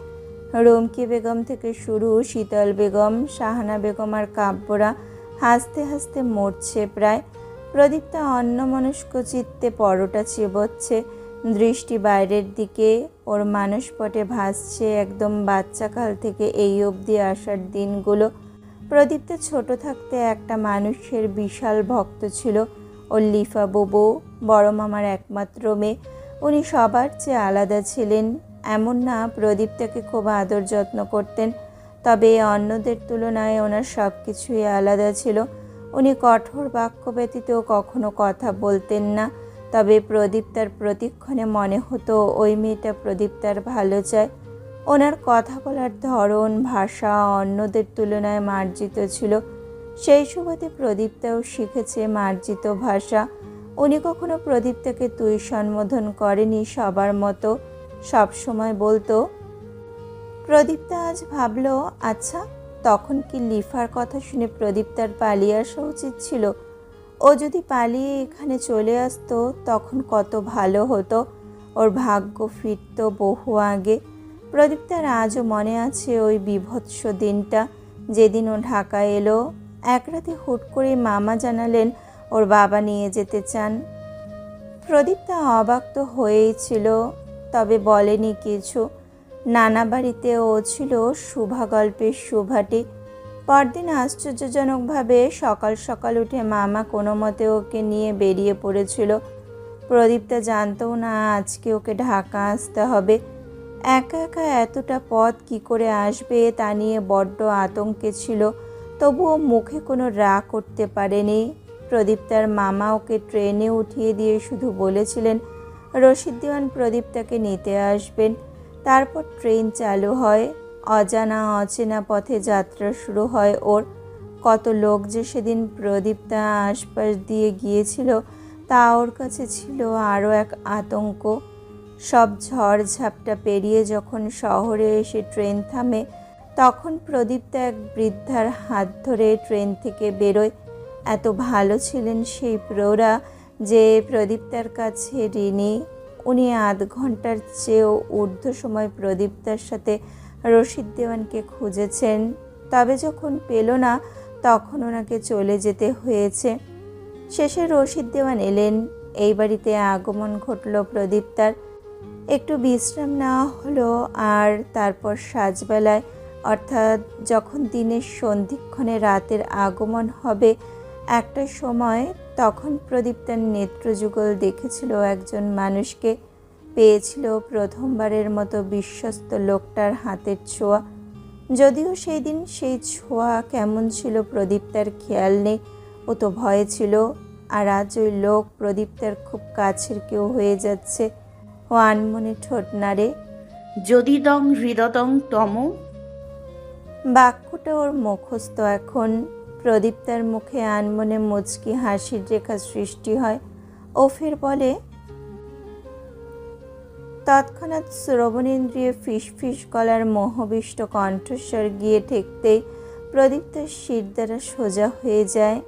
রুমকি বেগম থেকে শুরু শীতল বেগম, শাহানা বেগম আর কাব্যরা হাসতে হাসতে মরছে প্রায়। প্রদীপ্তা অন্যমনস্ক চিত্তে পরোটা চিবোচ্ছে, দৃষ্টি বাইরের দিকে। ওর মানসপটে ভাসছে একদম বাচ্চাকাল থেকে এই অবধি আসার দিনগুলো। প্রদীপ্তা ছোট থাকতে একটা মানুষের বিশাল ভক্ত ছিল। ওর লিফা বুবু, বড় মামার একমাত্র মেয়ে। উনি সবার চেয়ে আলাদা ছিলেন। এমন না, প্রদীপ্তাকে খুব আদর যত্ন করতেন, তবে অন্যদের তুলনায় ওনার সব কিছুই আলাদা ছিল। উনি কঠোর বাক্য ব্যতীত কখনো কথা বলতেন না, তবে প্রদীপ্তার প্রতিক্ষণে মনে হতো ওই মেয়েটা প্রদীপ্তার ভালো চায়। ওনার কথা বলার ধরন, ভাষা অন্যদের তুলনায় মার্জিত ছিল। সেই সুবাদে প্রদীপ্তাও শিখেছে মার্জিত ভাষা। উনি কখনো প্রদীপ্তাকে তুই সম্বোধন করেনি সবার মতো, সব সময় বলতো। প্রদীপ্তা আজ ভাবলো, আচ্ছা তখন কি লিফার কথা শুনে প্রদীপ্তার পালিয়ে আসা উচিত ছিল? ও যদি পালিয়ে এখানে চলে আসতো তখন কত ভালো হতো। ওর ভাগ্য ফিরত বহু আগে। প্রদীপ্তার আজও মনে আছে ওই বীভৎস দিনটা, যেদিন ও ঢাকায় এলো। এক রাতে হুট করে মামা জানালেন ওর বাবা নিয়ে যেতে চান। প্রদীপ্তা অবাক তো হয়েই ছিল, তবে বলেনি কিছু। নানা বাড়িতে ও ছিল শুভা গল্পের শুভাটি। পরদিন আশ্চর্যজনকভাবে সকাল সকাল উঠে মামা কোনো মতে ওকে নিয়ে বেরিয়ে পড়েছিল। প্রদীপ্তা জানতো না আজকে ওকে ঢাকা আসতে হবে। একা একা এতটা পথ কি করে আসবে তা নিয়ে বড্ড আতঙ্কে ছিল, তবুও মুখে কোনো রাগ করতে পারেনি। প্রদীপ্তার মামা ওকে ট্রেনে উঠিয়ে দিয়ে শুধু বলেছিলেন রশিদ দেওয়ান প্রদীপ্তাকে নিতে আসবেন। তারপর ট্রেন চালু হয়। অজানা অচেনা পথে যাত্রা শুরু হয় ওর। কত লোক যে সেদিন প্রদীপ্তা আশপাশ দিয়ে গিয়েছিল তা ওর কাছে ছিল আরও এক আতঙ্ক। সব ঝড় ঝাপটা পেরিয়ে যখন শহরে এসে ট্রেন থামে, তখন প্রদীপ্তা এক বৃদ্ধার হাত ধরে ট্রেন থেকে বেরোয়। এত ভালো ছিলেন সেই প্রৌঢ়া যে প্রদীপ্তার কাছে ঋণী। উনি আধ ঘন্টার চেয়েও ঊর্ধ্ব সময় প্রদীপ্তার সাথে রশিদ দেওয়ানকে খুঁজেছেন, তবে যখন পেল না তখন ওনাকে চলে যেতে হয়েছে। শেষে রশিদ দেওয়ান এলেন। এই বাড়িতে আগমন ঘটল প্রদীপ্তার। একটু বিশ্রাম নেওয়া হলো, আর তারপর সাজবেলায়, অর্থাৎ যখন দিনের সন্ধিক্ষণে রাতের আগমন হবে একটা সময়, তখন প্রদীপ্তার নেত্রযুগল দেখেছিল একজন মানুষকে। পেয়েছিল প্রথমবারের মতো বিশ্বস্ত লোকটার হাতের ছোঁয়া। যদিও সেই দিন সেই ছোঁয়া কেমন ছিল প্রদীপ্তার খেয়াল নেই, ও তো ভয়ে ছিল। আর আজ ওই লোক প্রদীপ্তার খুব কাছের কেউ হয়ে যাচ্ছে। ও আনমনে ঠোঁট নাড়ে। যদি দং হৃদদং তম। বাক্যটা ওর মুখস্থ এখন। প্রদীপ্তার মুখে আনমনে মুচকি হাসির রেখা সৃষ্টি হয়। ও ফের বলে, তৎক্ষণাৎ শ্রবণেন্দ্রিয়ে ফিসফিস গলার মোহবিষ্ট কণ্ঠস্বর গিয়ে ঠেকতেই প্রদীপ্তার শির দ্বারা সোজা হয়ে যায়।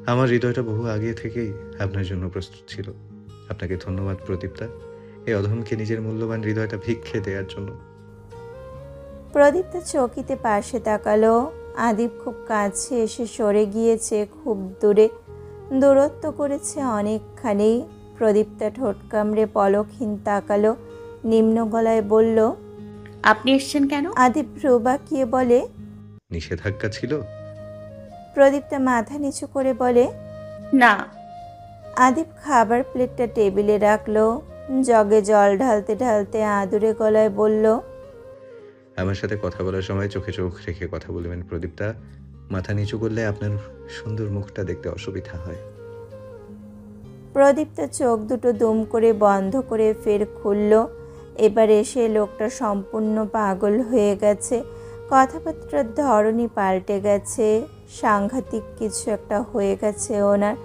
আমার হৃদয়টা বহু আগে থেকেই আপনার জন্য প্রস্তুত ছিল। আপনাকে ধন্যবাদ প্রদীপ্তা, এই অধমকে নিজের মূল্যবান হৃদয়টা ভিক্ষে দেওয়ার জন্য। প্রদীপ্তা চকিতে পাশে তাকালো। আদিব খুব কাছে এসে সরে গিয়েছে, খুব দূরে দূরত্ব করেছে অনেকখানি। প্রদীপ্তা ঠোঁট কামড়ে পলকহীন তাকালো, নিম্ন গলায় বলল, আপনি এসছেন কেন? আদিব ভ্রু বাঁকিয়ে বলে, নিষেধাজ্ঞা ছিল? প্রদীপ্তা মাথা নিচু করে বলে, না। আদিব খাবার প্লেটটা টেবিলে রাখলো, জগে জল ঢালতে ঢালতে আদুরে গলায় বলল, আমার সাথে কথা বলার সময় চোখে চোখ রেখে কথা বলবেন প্রদীপ্তা। মাথা নিচু করলে আপনার সুন্দর মুখটা দেখতে অসুবিধা হয়। প্রদীপ্তা চোখ দুটো দুম করে বন্ধ করে ফের খুলল। এবার এসে লোকটা সম্পূর্ণ পাগল হয়ে গেছে। কথাবার্তার ধরনই পাল্টে গেছে। সাংঘাতিক কিছু একটা হয়ে গেছে ওনার।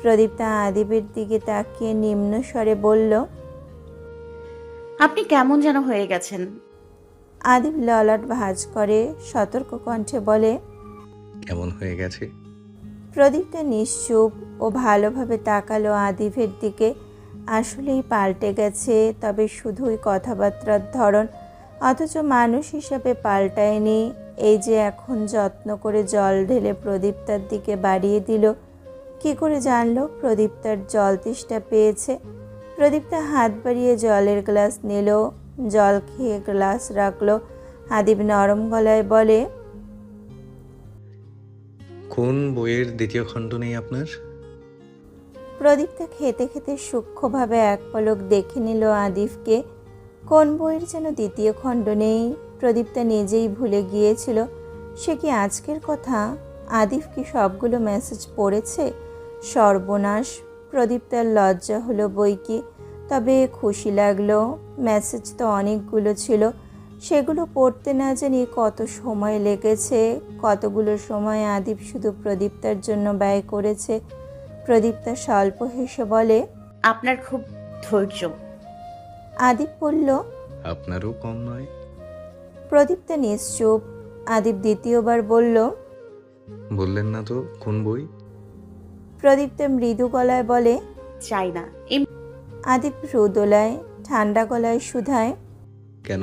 প্রদীপ্তা আদিবের দিকে তাকিয়ে নিম্ন স্বরে বলল, আপনি কেমন যেন হয়ে গেছেন। আদিব ললাট ভাঁজ করে সতর্ক কণ্ঠে বলে, কেমন হয়ে গেছে? প্রদীপটা নিশ্চুপ ও ভালোভাবে তাকালো আদিবের দিকে। আসলেই পাল্টে গেছে, তবে শুধুই কথাবার্তার ধরন, অথচ মানুষ হিসাবে পাল্টায়নি। এই যে এখন যত্ন করে জল ঢেলে প্রদীপ্তার দিকে বাড়িয়ে দিল, কি করে জানলো প্রদীপ্তার জল তেষ্টা পেয়েছে? প্রদীপ্তা হাত বাড়িয়ে জলের গ্লাস নিল, জল খেয়ে গ্লাস রাখলো। আদিব নরম গলায় বলে, কোন বইয়ের দ্বিতীয় খণ্ড নেই আপনার? প্রদীপ্তা খেতে খেতে সূক্ষ্মভাবে এক পলক দেখে নিল আদিবকে। কোন বইয়ের যেন দ্বিতীয় খণ্ড নেই, প্রদীপ্তা নিজেই ভুলে গিয়েছিল। সে কি আজকের কথা? আদিব কি সবগুলো মেসেজ পড়েছে? সর্বনাশ! প্রদীপ্তার লজ্জা হলো বই কি, তবে খুশি লাগলো। মেসেজ তো অনেকগুলো ছিল, সেগুলো পড়তে না জানি কত সময় লেগেছে। কতগুলো সময় আদিব শুধু প্রদীপ্তার জন্য ব্যয় করেছে। প্রদীপ্তা স্বল্প হেসে বলে, আপনার খুব ধৈর্য। আদিব বলল, আপনারও কম নয়। প্রদীপ্তা নিশ্চুপ। আদিব দ্বিতীয়বার বলল, বললেন না তো কোন বই? প্রদীপ্তা মৃদু গলায় বলে, চাই না। আদিব রুদোলায় ঠান্ডা গলায় শুধায়, কেন?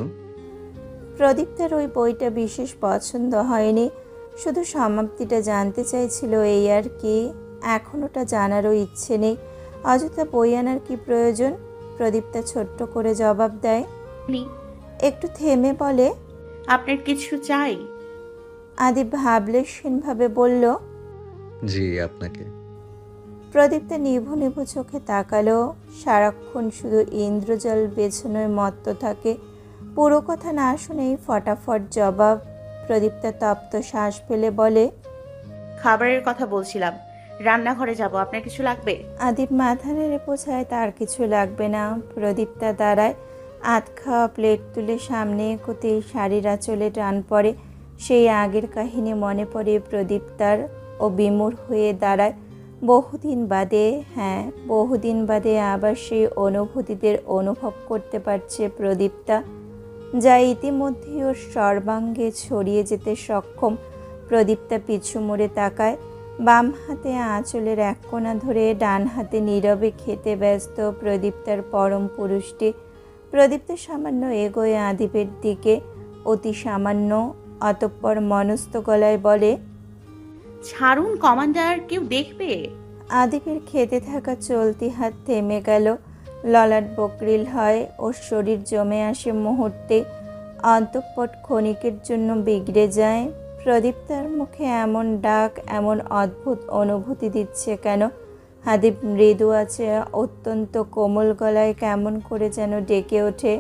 প্রদীপ্তার ওই বইটা বিশেষ পছন্দ হয়নি, শুধু সমাপ্তিটা জানতে চাইছিল, এই আর কি। এখন ওটা জানারও ইচ্ছে নেই। অযথা বই আনার কি প্রয়োজন? প্রদীপ্তা ছোট্ট করে জবাব দেয়। একটু থেমে বলে, আপনার কিছু চাই? আদিব ভাবলেশহীনভাবে বলল, জি, আপনাকে। প্রদীপ্তা নিভু নিভু চোখে তাকালো। সারাক্ষণ শুধু ইন্দ্রজাল বেছানোয় মত্ত থাকে। পুরো কথা না শুনেই ফটাফট জবাব। প্রদীপ্তা তপ্ত শ্বাস ফেলে বলে, খাবারের কথা বলছিলাম, রান্নাঘরে যাব, আপনার কিছু লাগবে? আদিপ মাথা নেড়ে বোঝায় তার কিছু লাগবে না। প্রদীপ্তা দাঁড়ায়, আধ খাওয়া প্লেট তুলে সামনে এগোতেই শাড়ির আঁচলে টান পড়ে। সেই আগের কাহিনী মনে পড়ে প্রদীপ্তার, ও বিমূঢ় হয়ে দাঁড়ায়। বহুদিন বাদে, হ্যাঁ বহুদিন বাদে আবার সেই অনুভূতিদের অনুভব করতে পারছে প্রদীপ্তা, যা ইতিমধ্যেই ওর সর্বাঙ্গে ছড়িয়ে যেতে সক্ষম। প্রদীপ্তা পিছু মুড়ে তাকায়, বাম হাতে আঁচলের এক কোণা ধরে ডান হাতে নীরবে খেতে ব্যস্ত প্রদীপ্তার পরম পুরুষটি। প্রদীপ্তা সামান্য এগোয় আদিপের দিকে, অতি সামান্য, অতঃপর মনস্থ গলায় বলে, ছাড়ুন কমান্ডার, কেউ দেখবে। আদিপের খেতে থাকা চলতি হাত থেমে গেল, ললাট বকরিল হয়, ওর শরীর জমে আসে মুহূর্তে, অন্তঃপট ক্ষণিকের জন্য বিগড়ে যায়। প্রদীপ্তার মুখে এমন ডাক, এমন অদ্ভুত অনুভূতি দিচ্ছে কেন? আদিপ মৃদু আছে, অত্যন্ত কোমল গলায় কেমন করে যেন ডেকে ওঠে,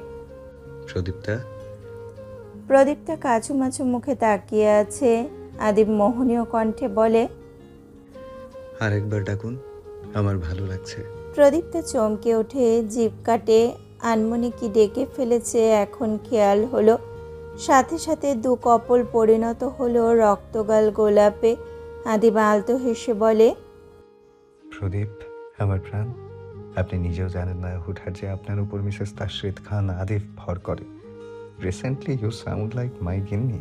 প্রদীপ্তা। প্রদীপ্তা কাছুমাছু মুখে তাকিয়ে আছে। আদিপ মোহনীয় কণ্ঠে বলে, আরেকবার ডাকুন, আমার ভালো লাগছে। প্রদীপ্তা চমকে ওঠে, জিভ কাটে, আনমনে কি ডেকে ফেলেছে এখন খেয়াল হলো। সাথে সাথে দু কপল পরিণত হলো রক্তগাল গোলাপে। আদিপ আলতো হেসে বলে, প্রদীপ আমার প্রাণ, আপনি নিজেও জানেন না হুটহাট যে আপনার উপর মিসেস তাশরিদ খান আদিফ ভর করে। Recently you sound like my গিন্নি।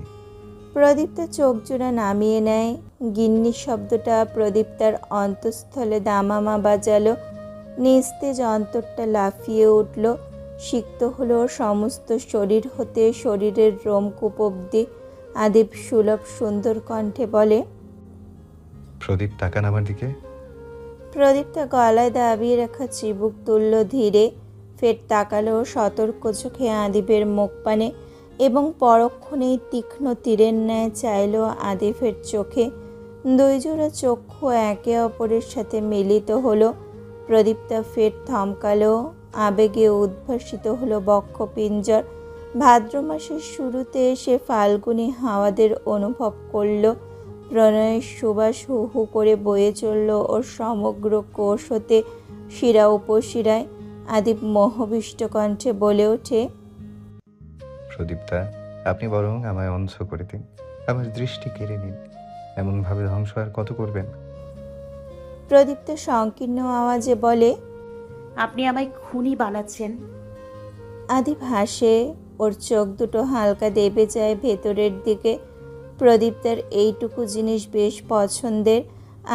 প্রদীপ্তা চোখ জোড়া নামিয়ে নেয়। গিন্নি শব্দটা প্রদীপ্তার অন্তঃস্থলে দামামা বাজালো। নিস্তেজ অন্তরটা লাফিয়ে উঠল, সিক্ত হলো সমস্ত শরীর হতে শরীরের রোমকূপ অব্দি। আদিপ সুলভ সুন্দর কণ্ঠে বলে, প্রদীপ তাকান আমার দিকে। প্রদীপ্তা গলায় দাবিয়ে রাখা চিবুক তুলল ধীরে, ফের তাকালো সতর্ক চোখে আদিপের মুখ পানে এবং পরক্ষণেই তীক্ষ্ণ তীরের ন্যায় চাইল আদিপের চোখে। দুই জোড়া চক্ষু একে অপরের সাথে মিলিত হলো। প্রদীপ্তা ফের থমকালো, আবেগে উদ্ভাসিত হলো বক্ষপিঞ্জর। ভাদ্র মাসের শুরুতে সে ফাল্গুনী হাওয়াদের অনুভব করল। প্রণয়ের সুবাস হু হু করে বয়ে চলল ওর সমগ্র কোষ হতে শিরা উপশিরায়। আদিপ মোহবিষ্ট কণ্ঠে বলে ওঠে, প্রদীপ্তা, আপনি বরং আমায় অন্ধ করে দিন, আমার দৃষ্টি কেড়ে নিন। এমনভাবে ধ্বংস আর কত করবেন? প্রদীপ্তা সংকীর্ণ আওয়াজে বলে, আপনি আমায় খুনি বানাচ্ছেন। আদিপ হাসে, ওর চোখ দুটো হালকা দেবে যায় ভেতরের দিকে। প্রদীপ্তার এইটুকু জিনিস বেশ পছন্দের,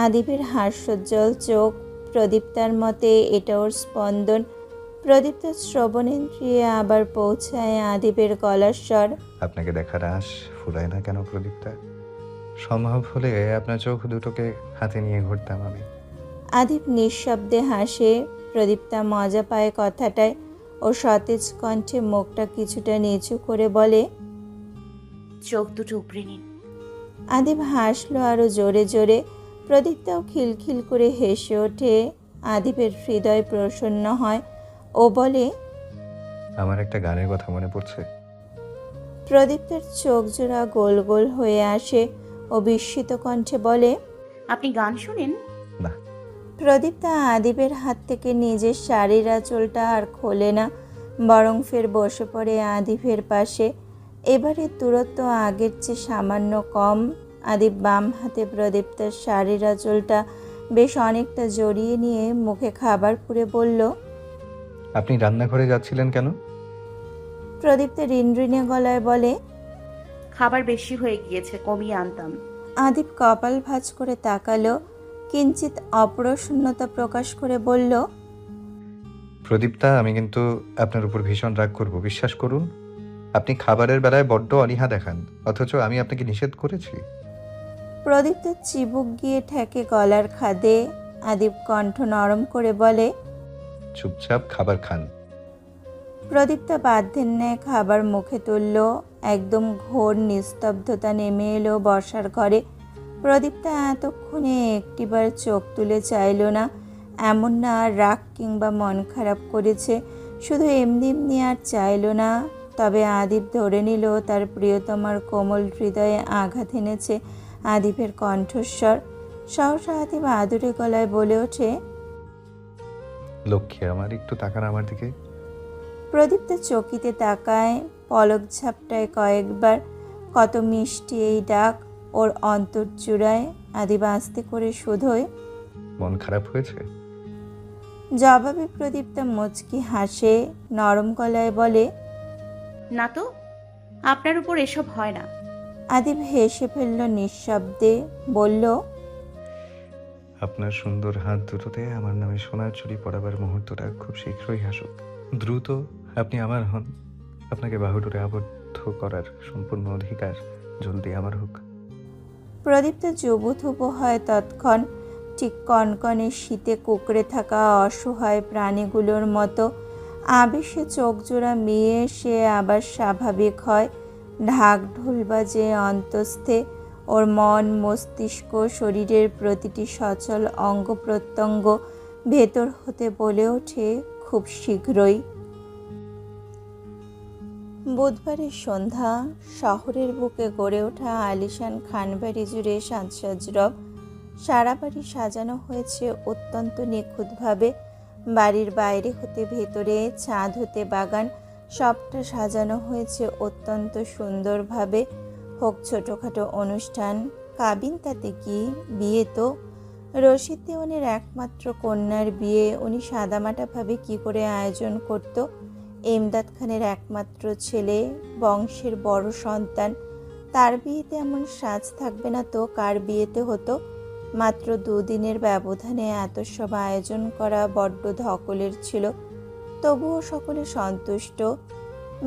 আদিপের হাস্যোজ্জ্বল চোখ। প্রদীপ্তার মতে এটা ওর স্পন্দন। প্রদীপ্তার শ্রবণেন্দ্রিয়ে আবার পৌঁছায় আদিপের গলার স্বর, আপনাকে দেখার আশ ফুরায় না কেন প্রদীপ্তা? সম্ভব হলে আপনার চোখ দুটোকে হাতে নিয়ে ঘুরতাম আমি। আদিপ নিঃশব্দে হাসে। প্রদীপ্তা মজা পায় কথাটায়। ও সতেজ কণ্ঠে মুখটা কিছুটা নিচু করে বলে, চোখ দুটো উপড়ে নিন। আদিপ হাসলো আরো জোরে জোরে। প্রদীপ্তাও খিলখিল করে হেসে ওঠে। আদিপের হৃদয় প্রসন্ন হয়। ও বলে, আমার একটা গানের কথা মনে পড়ছে। প্রদীপ্তার চোখ জোড়া গোল গোল হয়ে আসে। ও বিস্মিত কণ্ঠে বলে, আপনি গান শুনেন? না। প্রদীপ্তা আদিপের হাত থেকে নিজের শাড়ির আঁচলটা আর খোলে না, বরং ফের বসে পড়ে আদিপের পাশে। এবারে দূরত্ব আগের চেয়ে সামান্য কম। আদিপ বাম হাতে প্রদীপ্তার শাড়ির আঁচলটা বেশ অনেকটা জড়িয়ে নিয়ে মুখে খাবার পুরে বলল, আপনি রান্নাঘরে যাচ্ছিলেন কেন? প্রদীপ্তা রিনরিনে গলায় বলে, খাবার বেশি হয়ে গিয়েছে, কমিয়ে আনতাম। আদিপ কপাল ভাঁজ করে তাকালো, কিঞ্চিত অপ্রসন্নতা প্রকাশ করে বলল, প্রদীপ্তা, আমি কিন্তু আপনার উপর ভীষণ রাগ করব, বিশ্বাস করুন। আপনি খাবারের বেলায় বড্ড অনীহা দেখান, অথচ আমি আপনাকে নিষেধ করেছি। প্রদীপ্তার চিবুক গিয়ে ঠেকে গলার খাদে। আদিপ কণ্ঠ নরম করে বলে, চুপচাপ খাবার খান। প্রদীপ্তা বাধ্যের ন্যায় খাবার মুখে তুলল। একদম ঘোর নিস্তব্ধতা নেমে এলো বসার ঘরে। প্রদীপ্তা এতক্ষণে একটিবার চোখ তুলে চাইল না। এমন না রাগ কিংবা মন খারাপ করেছে, শুধু এমনি এমনি আর চাইল না। তবে আদিপ ধরে নিল তার প্রিয়তমার কোমল হৃদয়ে আঘাত এনেছে আদিপের কণ্ঠস্বর। সহসা আদিপ আদুরে গলায় বলে ওঠে, লক্ষ্মী আমার, একটু তাকান আমার দিকে। প্রদীপ্ত চকিতে তাকায়, পলক ঝাপটায় কয়েকবার। কত মিষ্টি এই ডাক ওর অন্তর চূড়ায়। আদিপ আস্তে করে শুধোয়। মন খারাপ হয়েছে? জবাবে প্রদীপ্তা মুচকি হাসে, নরম গলায় বলে, না তো, আপনার উপর এসব হয় না। আদিপ হেসে ফেলল নিঃশব্দে, বলল, আপনার সুন্দর হাত দুটোতে আমার নামে সোনার চুড়ি পরাবার মুহূর্তটা খুব শীঘ্রই আসুক। দ্রুত আপনি আমার হন। আপনাকে বাহুডোরে আবদ্ধ করার সম্পূর্ণ অধিকার জলদি আমার হোক। প্রদীপ্ত জুবুথুবু হয় তৎক্ষণ, ঠিক কনকনে শীতে কুঁকড়ে থাকা অসহায় প্রাণীগুলোর মতো। আবেশে চোখ জোড়া মেয়ে সে আবার স্বাভাবিক হয়। ঢাক ঢোল বাজে অন্তস্থে। ওর মন, মস্তিষ্ক, শরীরের প্রতিটি সচল অঙ্গ প্রত্যঙ্গ ভেতর হতে বলে ওঠে খুব শীঘ্রই। বুধবারের সন্ধ্যা। শহরের বুকে গড়ে ওঠা আলিশান খানবাড়ি জুড়ে সাজসজ্জরব। সারা বাড়ি সাজানো হয়েছে অত্যন্ত নিখুঁতভাবে। বাড়ির বাইরে হতে ভেতরে, ছাদ হতে বাগান, সবটা সাজানো হয়েছে অত্যন্ত সুন্দরভাবে। হোক ছোটোখাটো অনুষ্ঠান, কাবিন তাতে কি, বিয়ে তো। রশিদ দেওয়ানের একমাত্র কন্যার বিয়ে উনি সাদামাটাভাবে কি করে আয়োজন করত। এমদাদ খানের একমাত্র ছেলে, বংশের বড় সন্তান, তার বিয়েতে এমন সাজ থাকবে না তো কার বিয়েতে হতো। মাত্র 2 দিনের ব্যবধানে এত সব আয়োজন করা বড্ড ধকলের ছিল। তবুও সকলে সন্তুষ্ট।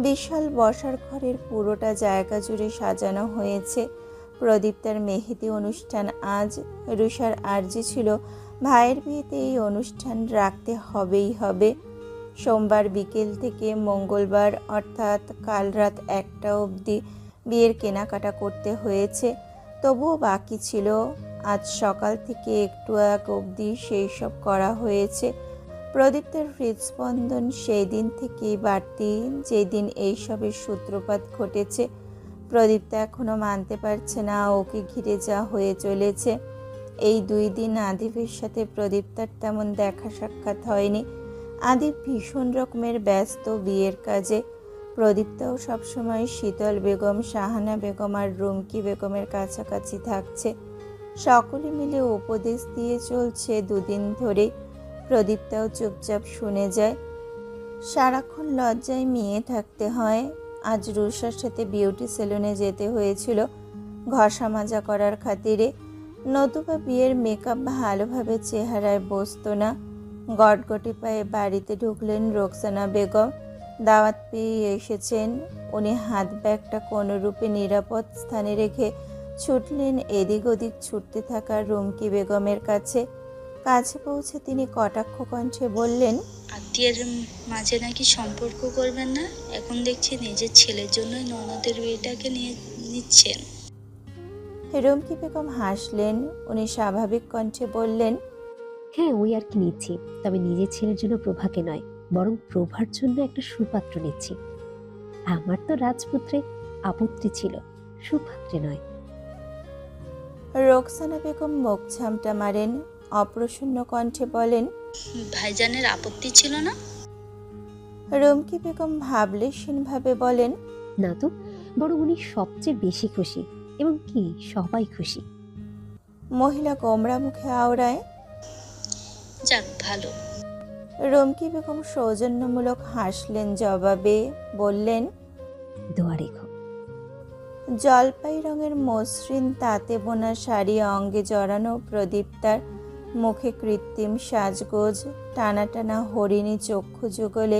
বিশাল বসার ঘরের পুরোটা জায়গা জুড়ে সাজানো হয়েছে। প্রদীপ্তার মেহেদি অনুষ্ঠান আজ। রুষার আর্জি ছিল ভাইয়ের বিয়েতে এই অনুষ্ঠান রাখতে হবেই হবে। সোমবার বিকেল থেকে মঙ্গলবার অর্থাৎ কাল রাত 1টা অবধি বিয়ের কেনাকাটা করতে হয়েছে। তবুও বাকি ছিল। আজ সকাল থেকে একটু এক অবধি সেই সব করা হয়েছে। প্রদীপ্তের হৃদস্পন্দন সেই দিন থেকেই বাড়তি যেদিন এইসবের সূত্রপাত ঘটেছে। প্রদীপ্তা এখনও মানতে পারছে না ওকে ঘিরে যা হয়ে চলেছে। এই 2 দিন আদিপের সাথে প্রদীপ্তার তেমন দেখা সাক্ষাৎ হয়নি। আদিপ ভীষণ রকমের ব্যস্ত বিয়ের কাজে। প্রদীপ্তাও সবসময় শীতল বেগম, শাহানা বেগম আর রুমকি বেগমের কাছাকাছি থাকছে। সকলে মিলে উপদেশ দিয়ে চলছে 2 দিন ধরে। প্রদীপ্তাও চুপচাপ শুনে যায়। সারাক্ষণ লজ্জায় মিয়ে থাকতে হয়। আজ রুষার সাথে বিউটি সেলুনে যেতে হয়েছিল ঘষা মাজা করার খাতিরে। নতুবা বিয়ের মেকআপ ভালোভাবে চেহারায় বসতো না। গটগটে পায়ে বাড়িতে ঢুকলেন রোকসানা বেগম। দাওয়াত পেয়ে এসেছেন উনি। হাত ব্যাগটা কোনোরূপে নিরাপদ স্থানে রেখে ছুটলেন এদিক ওদিক ছুটতে থাকা রুমকি বেগমের কাছে। কাছে পৌঁছে তিনি কটাক্ষ কণ্ঠে বললেন, আত্মীয়ের মাঝে নাকি সম্পর্ক করবেন না? এখন দেখছি নিজের ছেলের জন্যই ননদের বিয়েটাকে নিয়ে নিচ্ছেন। রুমকি বেগম হাসলেন। উনি স্বাভাবিক কণ্ঠে বললেন, হ্যাঁ, ওই আর কি নিচ্ছি, তবে নিজের ছেলের জন্য প্রভাকে নয়, বরং প্রভার জন্য একটা সুপাত্র নিচ্ছি। আমার তো রাজপুত্রে আপত্তি ছিল, সুপাত্রে নয়। রোকসানা বেগম মুখ ঝামটা মারেন। অপ্রসন্ন কণ্ঠে বলেন, ভাইজানের আপত্তি ছিল না? রুমকি বেগম ভাবলেশীনভাবে বলেন, না তো, বরং উনি সবচেয়ে বেশি খুশি, এবং কি সবাই খুশি। মহিলা গোমরা মুখে আওড়ায়। যাক ভালো। রুমকি বেগম সৌজন্যমূলক হাসলেন। জবাবে বললেন, দোয়া রেখো। জলপাই রঙের মসৃণ তাঁতে বোনা শাড়ি অঙ্গে জড়ানো প্রদীপ্তার, মুখে কৃত্রিম সাজগোজ, টানা টানা হরিণী চক্ষু যুগলে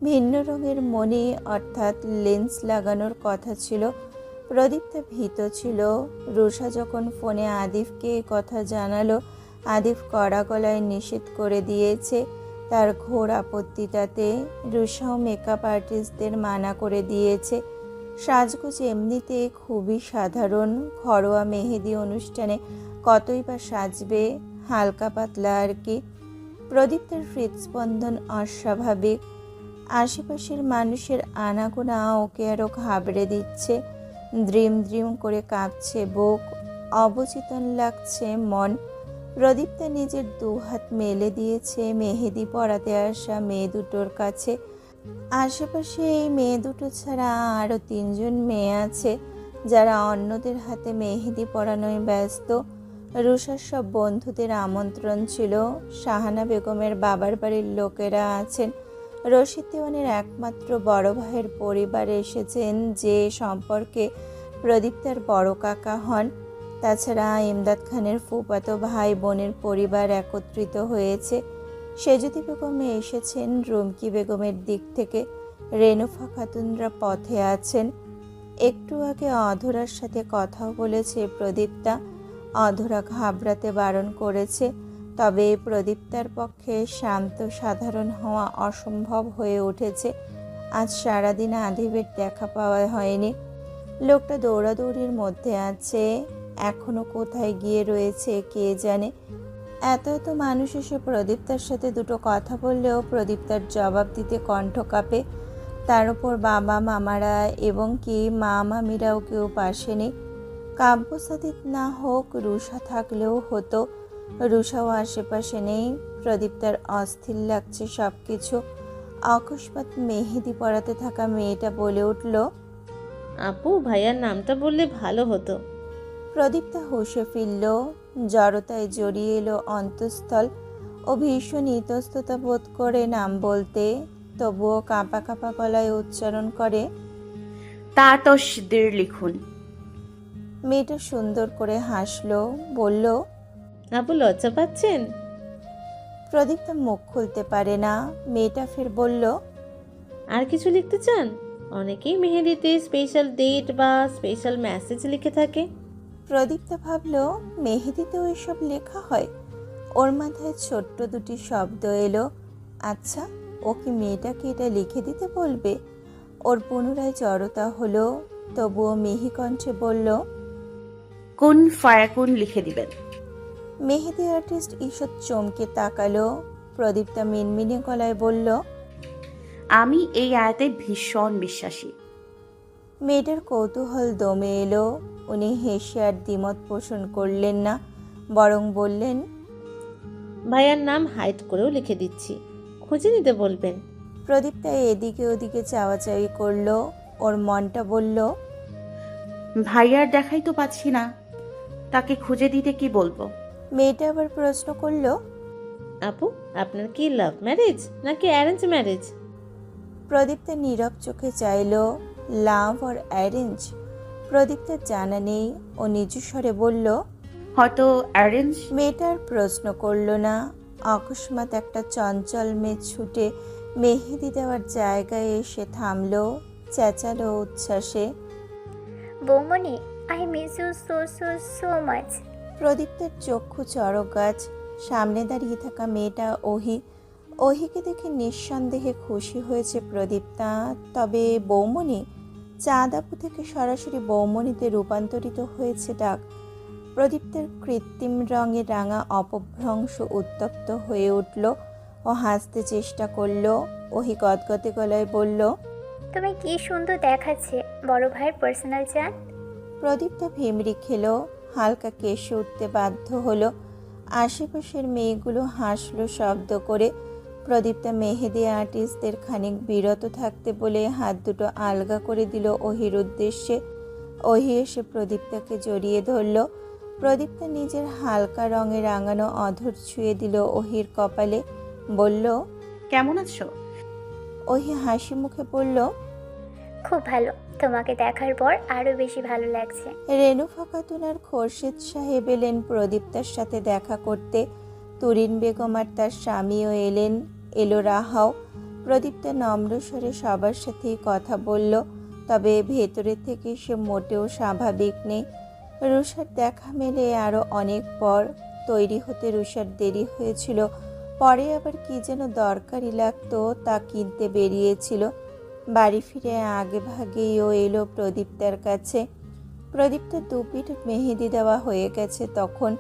ভিন্ন রঙের মণি অর্থাৎ লেন্স লাগানোর কথা ছিল। প্রদীপ্তা ভীত ছিল। রুষা যখন ফোনে আদিফকে কথা জানালো, আদিফ কড়া গলায় নিষেধ করে দিয়েছে। তার ঘোর আপত্তিটাতে রুষাও মেকআপ আর্টিস্টদের মানা করে দিয়েছে। সাজগোজ এমনিতে খুবই সাধারণ। ঘরোয়া মেহেদি অনুষ্ঠানে কতই বা সাজবে, হালকা পাতলা আর কি। প্রদীপ্তের হৃদস্পন্দন অস্বাভাবিক। আশেপাশের মানুষের আনাগোনা ওকে আরও ঘাবড়ে দিচ্ছে। দ্রিম দ্রিম করে কাঁপছে বুক, অবচেতন লাগছে মন। প্রদীপ্তা নিজের দুহাত মেলে দিয়েছে মেহেদি পরাতে আসা মেয়ে দুটোর কাছে। আশেপাশে এই মেয়ে দুটো ছাড়া আরও 3জন মেয়ে আছে যারা অন্যদের হাতে মেহেদি পরানোয় ব্যস্ত। রুষার সব বন্ধুদের আমন্ত্রণ ছিল। শাহানা বেগমের বাবার বাড়ির লোকেরা আছেন। রশিদ দেওয়ানের একমাত্র বড় ভাইয়ের পরিবার এসেছেন, যে সম্পর্কে প্রদীপ্তার বড় কাকা হন। তাছাড়া ইমদাদ খানের ফুফাতো ভাই বোনের পরিবার একত্রিত হয়েছে। সেজুদি বেগম এসেছেন রুমকি বেগমের দিক থেকে। রেনুফা খাতুনরা পথে আছেন। একটু আগে অধরার সাথে কথাও বলেছে প্রদীপ্তা। অধরা ঘাবড়াতে বারণ করেছে, তবে প্রদীপ্তার পক্ষে শান্ত সাধারণ হওয়া অসম্ভব হয়ে উঠেছে। আজ সারাদিন আদিবের দেখা পাওয়া হয়নি। লোকটা দৌড়াদৌড়ির মধ্যে আছে, এখনো কোথায় গিয়ে রয়েছে কে জানে। এত এত মানুষ এসে প্রদীপ্তার সাথে দুটো কথা বললেও প্রদীপ্তার জবাব দিতে কণ্ঠ কাঁপে। তার উপর বাবা মামারা এবং কি মা মামিরাও কেউ পাশে নেই। কাব্য সাদিত না হোক, রুষা থাকলেও হতো। রুষাও আশেপাশে নেই। প্রদীপ্তার অস্থির লাগছে সব কিছু। অকস্মাৎ মেহেদি পরাতে থাকা মেয়েটা বলে উঠল, আপু, ভাইয়ার নামটা বললে ভালো হতো। প্রদীপ্তা হুঁশে ফিরল। জড়তায় জড়িয়ে এলো অন্তঃস্থল। ও ভীষণ ইতস্ততা বোধ করে নাম বলতে, তবুও কাঁপা কাঁপা গলায় উচ্চারণ করে, তাতশদের লিখুন। মেয়েটা সুন্দর করে হাসলো, বলল, আপু লজ্জা পাচ্ছেন? প্রদীপ্তা মুখ খুলতে পারে না। মেয়েটা ফের বলল, আর কিছু লিখতে চান? অনেকেই মেহেদিতে স্পেশাল ডেট বা স্পেশাল মেসেজ লিখে থাকে। প্রদীপ্তা ভাবল মেহেদিতেও এসব লেখা হয়। ওর মাথায় ছোট্ট দুটি শব্দ এলো, আচ্ছা ও কি মেয়েটাকে এটা লিখে দিতে বলবে? ওর পুনরায় জড়তা হলো, তবুও মিহি কণ্ঠে বলল, কোন ফায়াকুন লিখে দিবেন। মেহেদি আর্টিস্ট ঈষৎ চমকে তাকালো। প্রদীপ্তা মিনমিনে গলায় বলল, আমি এই আয়াতে ভীষণ বিশ্বাসী। মেয়েটার কৌতূহল দমে এলো। উনি হেসে আর দ্বিমত পোষণ করলেন না, বরং বললেন, ভাইয়ার নাম হাইড করেও লিখে দিচ্ছি, খুঁজে নিতে বলবেন। প্রদীপ্তা এদিকে ওদিকে চাওয়াচাওয়ি করলো। ওর মনটা বলল, ভাইয়ার দেখাই তো পাচ্ছি না, তাকে খুঁজে দিতে কি বলবো? মেয়েটা আবার প্রশ্ন করলো, আপু, আপনার কি লাভ ম্যারেজ নাকি অ্যারেঞ্জ ম্যারেজ? প্রদীপ্তা নীরব চোখে চাইল। লাভ আর অ্যারেঞ্জ প্রদীপ্তার জানা নেই। ও নিচু স্বরে বলল, হয়তো অ্যারেঞ্জ। মেয়েটার প্রশ্ন করলো না। অকস্মাৎ একটা চঞ্চল মেয়ে ছুটে মেহেদি দেওয়ার জায়গায় এসে থামলো, চেঁচালো উচ্ছ্বাসে, বৌমনি, I miss you so so so much. প্রদীপ্তার চক্ষু চড়ক গাছ। সামনে দাঁড়িয়ে থাকা মেয়েটা ওহি। ওহিকে দেখে নিঃসন্দেহে খুশি হয়েছে প্রদীপ্তা। তবে বৌমনি, চাঁদ আপু থেকে সরাসরি বৌমনিতে রূপান্তরিত হয়েছে ডাক। প্রদীপ্তার কৃত্রিম রঙে রাঙা অপভ্রংশ উত্তপ্ত হয়ে উঠল। ও হাসতে চেষ্টা করলো। ওহি গদগদে গলায় বলল, তুমি কি সুন্দর দেখাচ্ছে, বড় ভাইয়ের পার্সোনাল চাঁদ। প্রদীপ্তা ভিমরি খেলো, হালকা কেশে উঠতে বাধ্য হলো। আশেপাশের মেয়েগুলো হাসলো শব্দ করে। প্রদীপ্তা মেহেদি আর্টিস্টদের খানিক বিরত থাকতে বলে হাত দুটো আলগা করে দিল ওহির উদ্দেশ্যে। ওহি এসে প্রদীপ্তাকে জড়িয়ে ধরল। প্রদীপ্তা নিজের হালকা রঙে রাঙানো অধর ছুঁয়ে দিল ওহির কপালে, বলল, কেমন আছো? ওহি হাসি মুখে বলল, খুব ভালো, তোমাকে দেখার পর আরো বেশি ভালো লাগছে। রেনুফা খাতুন আর খোরশেদ সাহেব এলেন প্রদীপ্তার সাথে দেখা করতে। তুরিন বেগম আর তার স্বামীও এলেন। এলো রাহাও। প্রদীপ্তা নম্র স্বরে সবার সাথেই কথা বলল, তবে ভেতরে থেকে সে মোটেও স্বাভাবিক নেই। রুষার দেখা মেলে আরও অনেক পর। তৈরি হতে রুষার দেরি হয়েছিল। পরে আবার কি যেন দরকারি লাগতো, তা কিনতে বেরিয়েছিল। বাড়ি ফিরে আগে ভাগেই ও এলো প্রদীপ্তার কাছে। প্রদীপ্তার দুপিঠ মেহেদি দেওয়া হয়ে গেছে তখন।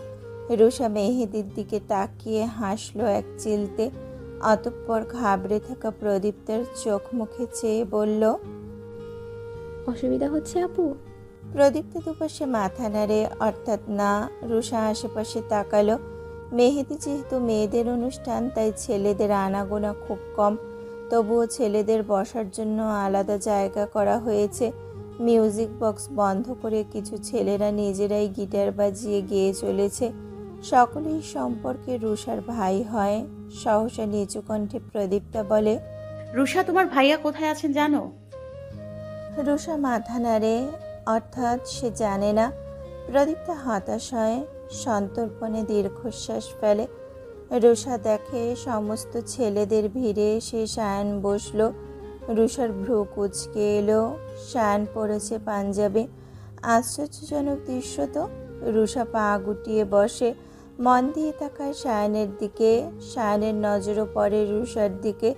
রুষা মেহেদির দিকে তাকিয়ে হাসলো এক চিলতে। অতঃপর ঘাবড়ে থাকা প্রদীপ্তার চোখ মুখে চেয়ে বলল, অসুবিধা হচ্ছে আপু? প্রদীপ্ত দুপাশে মাথা নাড়ে, অর্থাৎ না। রুষা আশেপাশে তাকালো। মেহেদি যেহেতু মেয়েদের অনুষ্ঠান, তাই ছেলেদের আনাগোনা খুব কম। তবুও ছেলেদের বসার জন্য আলাদা জায়গা করা হয়েছে। মিউজিক বক্স বন্ধ করে কিছু ছেলেরা নিজেরাই গিটার বাজিয়ে গেয়ে চলেছে। সকলেই সম্পর্কে রুষার ভাই হয়। সহসা নিচু কণ্ঠে প্রদীপ্তা বলে, রুষা, তোমার ভাইয়া কোথায় আছেন জানো? রুষা মাথা নাড়ে, অর্থাৎ সে জানে না। প্রদীপ্তা হতাশ হয়, সন্তর্পণে দীর্ঘশ্বাস ফেলে। রুষা দেখে সমস্ত ছেলেদের ভিড়ে এসে সায়ান বসলো। রুষার ভ্রু কুঁচকে এলো। সায়ান পড়েছে পাঞ্জাবি। আশ্চর্যজনক দৃশ্য তো। রুষা পা গুটিয়ে বসে, মন দিয়ে তাকায় সায়ানের দিকে। সায়ানের নজরও পড়ে রুষার দিকে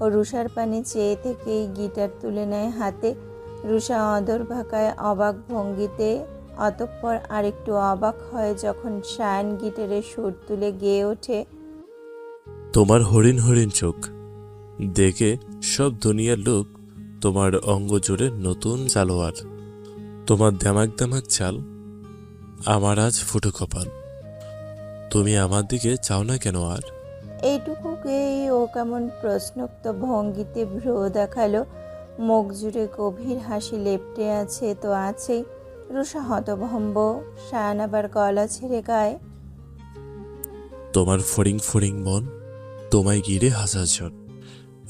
ও রুষার পানে চেয়ে থেকেই গিটার তুলে নেয় হাতে। রুষা অধর ভাকায় অবাক ভঙ্গিতে, অতঃপর আরেকটু অবাক হয় যখন সায়ান গিটারে সুর তুলে গেয়ে ওঠে, তোমার হরিণ হরিণ চোখ দেখে সব দুনিয়ার লোক তোমার অঙ্গ জুড়ে নতুন সালোয়ার, তোমার দামাক দামাক চাল, আমার আজ ফুটো কপাল, তুমি আমার দিকে চাও না কেন আর? এইটুকুকেই ও কেমন প্রশ্নোক্ত ভঙ্গিতে ভ্রু দেখালো। মুখ জুড়ে গভীর হাসি লেপ্টে আছে তো আছেই। রুষা হতভম্ব। সায়ান আবার গলা ছেড়ে গায়, তোমার ফড়িং ফড়িং মন, তোমায় ঘিরে হাজার জন,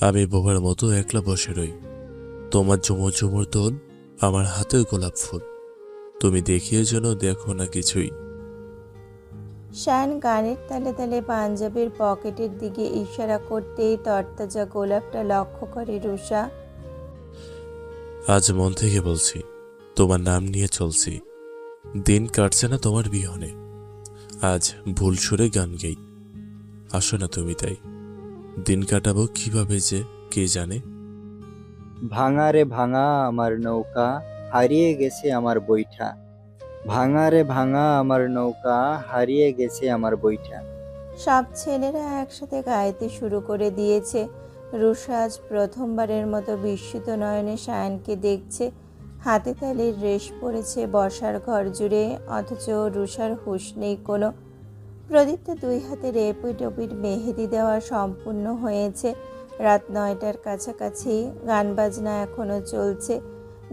আমি বোবার মতো একলা বসে রই, তোমার ঝুমুর ঝুমুর তোল, আমার হাতের গোলাপ ফুল, তুমি দেখিয়ে যেন দেখো না কিছুই। সায়ান গানের তালে তালে পাঞ্জাবির পকেটের দিকে ইশারা করতেই তরতাজা গোলাপটা লক্ষ্য করে রুষা। আজ মন থেকে বলছি, তোমার নাম নিয়ে চলছি, দিন কাটছে না তোমার বিহনে, আজ ভুল সুরে গান গাই, আসো না তুমি তাই, দিন কাটাবো কিভাবে যে কে জানে। ভাঙা রে ভাঙা আমার নৌকা, হারিয়ে গেছে আমার বৈঠা, ভাঙা রে ভাঙা আমার নৌকা, হারিয়ে গেছে আমার বৈঠা। সব ছেলেরা একসাথে গাইতে শুরু করে দিয়েছে। রুষা আজ প্রথমবারের মতো বিস্মিত নয়নে সায়ানকে দেখছে। হাতে তালির রেশ পড়েছে বসার ঘর জুড়ে, অথচ রুষার হুঁশ নেই কোনো। প্রদীপ্ত দুই হাতের এপিট ওপিট মেহেদি দেওয়া সম্পূর্ণ হয়েছে। রাত 9টার কাছাকাছি। গান বাজনা এখনও চলছে।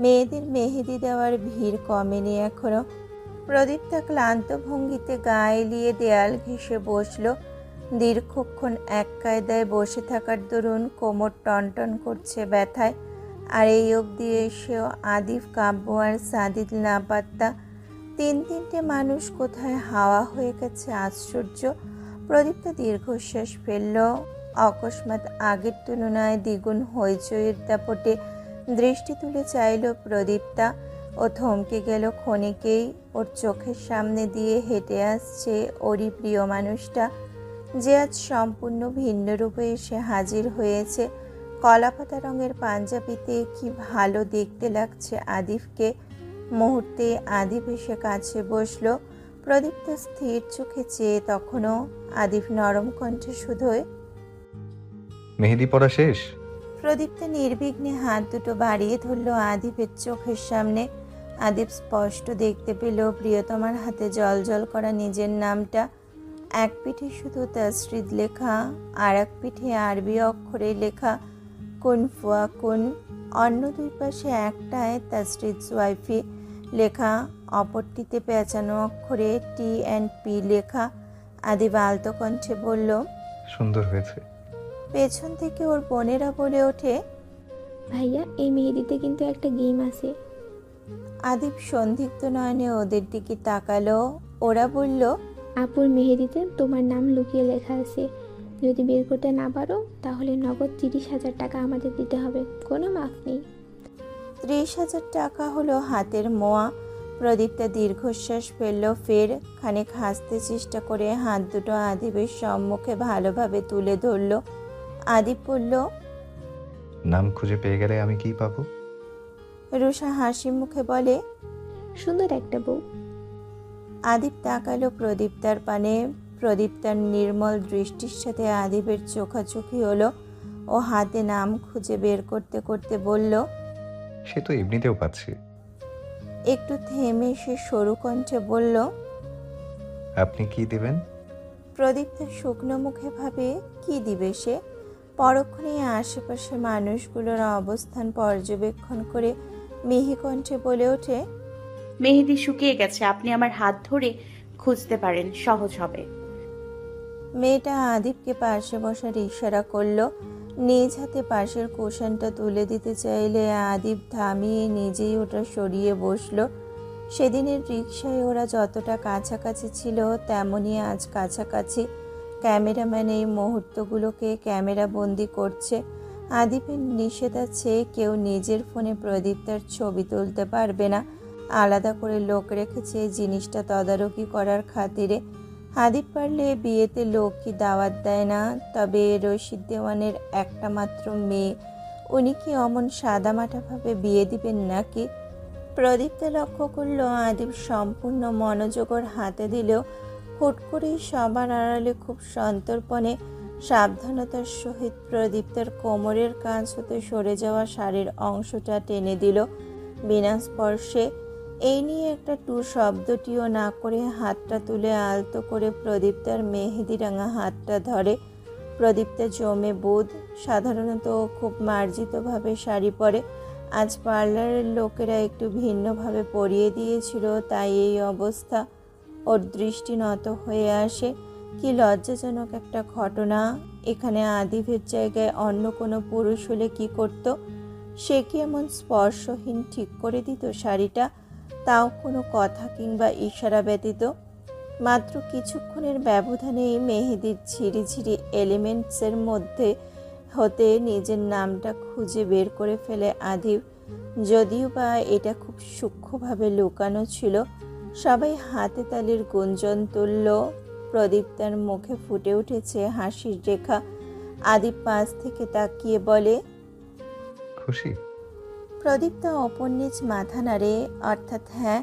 মেয়েদের মেহেদি দেওয়ার ভিড় কমেনি এখনো। প্রদীপ্তা ক্লান্ত ভঙ্গিতে গা এলিয়ে দেয়াল ঘেঁষে বসলো। দীর্ঘক্ষণ এক কায়দায় বসে থাকার দরুন কোমর টনটন করছে ব্যথায়। আর এই অবধি এসেও আদিফ, কাব্য আর সাদিদ না পাত্তা। তিনটে মানুষ কোথায় হাওয়া হয়ে গেছে আশ্চর্য। প্রদীপ্তা দীর্ঘশ্বাস ফেলল। অকস্মাৎ আগের তুলনায় দ্বিগুণ হইচইয়ের দাপটে দৃষ্টি তুলে চাইল প্রদীপ্তা। ও থমকে গেল ক্ষণিকেই। ওর চোখের সামনে দিয়ে হেঁটে আসছে ওরই প্রিয় মানুষটা, যে আজ সম্পূর্ণ ভিন্ন রূপে এসে হাজির হয়েছে। কলাপাতা রঙের পাঞ্জাবিতে কি ভালো দেখতে লাগছে আদিফকে। মুহূর্তে আদিফ এসে কাছে বসলো। প্রদীপ্ত স্থির চোখে চেয়ে তখনও। আদিফ নরম কণ্ঠে শুধোয়, মেহেদি পড়া শেষ? প্রদীপ্ত নির্বিঘ্নে হাত দুটো বাড়িয়ে ধরল আদিফের চোখের সামনে। আদিফ স্পষ্ট দেখতে পেল প্রিয়তমার হাতে জলজল করা নিজের নামটা। এক পিঠে শুধু তাসরিদ লেখা, আর এক পিঠে আরবি অক্ষরে লেখা কুন ফুয়া কুন। অন্য দুই পাশে একটায় তাসরিদ ওয়াইফি লেখা, অপরটিতে পেঁচানো অক্ষরে TNP লেখা। আদিব আলতো কণ্ঠে বলল, সুন্দর হয়েছে। পেছন থেকে ওর বোনেরা বলে ওঠে, ভাইয়া এই মেহেদিতে কিন্তু একটা গেম আছে। আদিব সন্দিগ্ধ নয়নে ওদের দিকে তাকালো। ওরা বলল, আপুর মেহেদিতে তোমার নাম লুকিয়ে লেখা আছে, যদি বের করতে না পারো তাহলে নগদ 30,000 টাকা আমাদের দিতে হবে, কোনো মাফ নেই। 30,000 টাকা হলো হাতের মোয়া। প্রদীপটা দীর্ঘশ্বাস ফেলল। ফের খানিক হাসতে চেষ্টা করে হাত দুটো আদিবের সম্মুখে ভালোভাবে তুলে ধরল। আদিব বলল, নাম খুঁজে পেয়ে গেলে আমি কি পাবো? রুষা হাসি মুখে বলে, সুন্দর একটা বউ। আদিব তাকালো প্রদীপ্তার পানে। প্রদীপ তার নির্মল দৃষ্টির সাথে আদিবের চোখাচোখি হলো ও হাতে নাম খুঁজে বের করতে করতে বলল, সে তো এমনিতেও পাচ্ছি। একটু থেমে সে সরু কণ্ঠে বলল, আপনি কি দেবেন? প্রদীপ তার শুকনো মুখে ভাবে কি দিবে সে। পরক্ষণে আশেপাশে মানুষগুলোর অবস্থান পর্যবেক্ষণ করে মিহি কণ্ঠে বলে ওঠে, মেহেদি শুকিয়ে গেছে, আপনি আমার হাত ধরে খুঁজতে পারেন, সহজ হবে। মেয়েটা আদিবকে পাশে বসার ইশারা করলো। নিজ হাতে পাশের কুশনটা তুলে দিতে চাইলে আদিব থামিয়ে নিজেই ওটা সরিয়ে বসলো। সেদিনের রিকশায় ওরা যতটা কাছাকাছি ছিল তেমনই আজ কাছাকাছি। ক্যামেরাম্যান এই মুহূর্তগুলোকে ক্যামেরা বন্দি করছে। আদিবের নিষেধ আছে, কেউ নিজের ফোনে প্রদীপ্তার ছবি তুলতে পারবে না। আলাদা করে লোক রেখেছে এই জিনিসটা তদারকি করার খাতিরে। আদিব পারলে বিয়েতে লোক কি দাওয়াত দেয় না, তবে রশিদ দেওয়ানের একটা মাত্র মেয়ে, উনি কি অমন সাদামাটাভাবে বিয়ে দিবেন নাকি? প্রদীপ্তা লক্ষ্য করল আদিব সম্পূর্ণ মনোযোগ ওর হাতে দিলেও হুট করেই সবার আড়ালে খুব সন্তর্পণে সাবধানতার সহিত প্রদীপ্তার কোমরের কাছ হতে সরে যাওয়া শাড়ির অংশটা টেনে দিল বিনা স্পর্শে। এই নিয়ে একটা টু শব্দটিও না করে হাতটা তুলে আলতো করে প্রদীপ্তার মেহেদি রাঙা হাতটা ধরে। প্রদীপ্তা জমে বোধ, সাধারণত খুব মার্জিতভাবে শাড়ি পরে, আজ পার্লারের লোকেরা একটু ভিন্নভাবে পরিয়ে দিয়েছিল, তাই এই অবস্থা। ওর দৃষ্টি নত হয়ে আসে। কি লজ্জাজনক একটা ঘটনা! এখানে আদিবের জায়গায় অন্য কোনো পুরুষ হলে কি করত? সে কি এমন স্পর্শহীন ঠিক করে দিত শাড়িটা, তাও কোনো কথা কিংবা ইশারা ব্যতীত? মাত্র কিছুক্ষণের ব্যবধানেই মেহেদির ঝিরিঝিরি এলিমেন্টসের মধ্যে হতে নিজের নামটা খুঁজে বের করে ফেলে আদিব। যদিও বা এটা খুব সূক্ষ্মভাবে লুকানো ছিল। সবাই হাতে তালির গুঞ্জন তুলল। প্রদীপ তার মুখে ফুটে উঠেছে হাসির রেখা। আদিব পাশ থেকে তাকিয়ে বলে, খুশি? প্রদীপ্তা অপর নিজ মাথা নাড়ে, অর্থাৎ হ্যাঁ।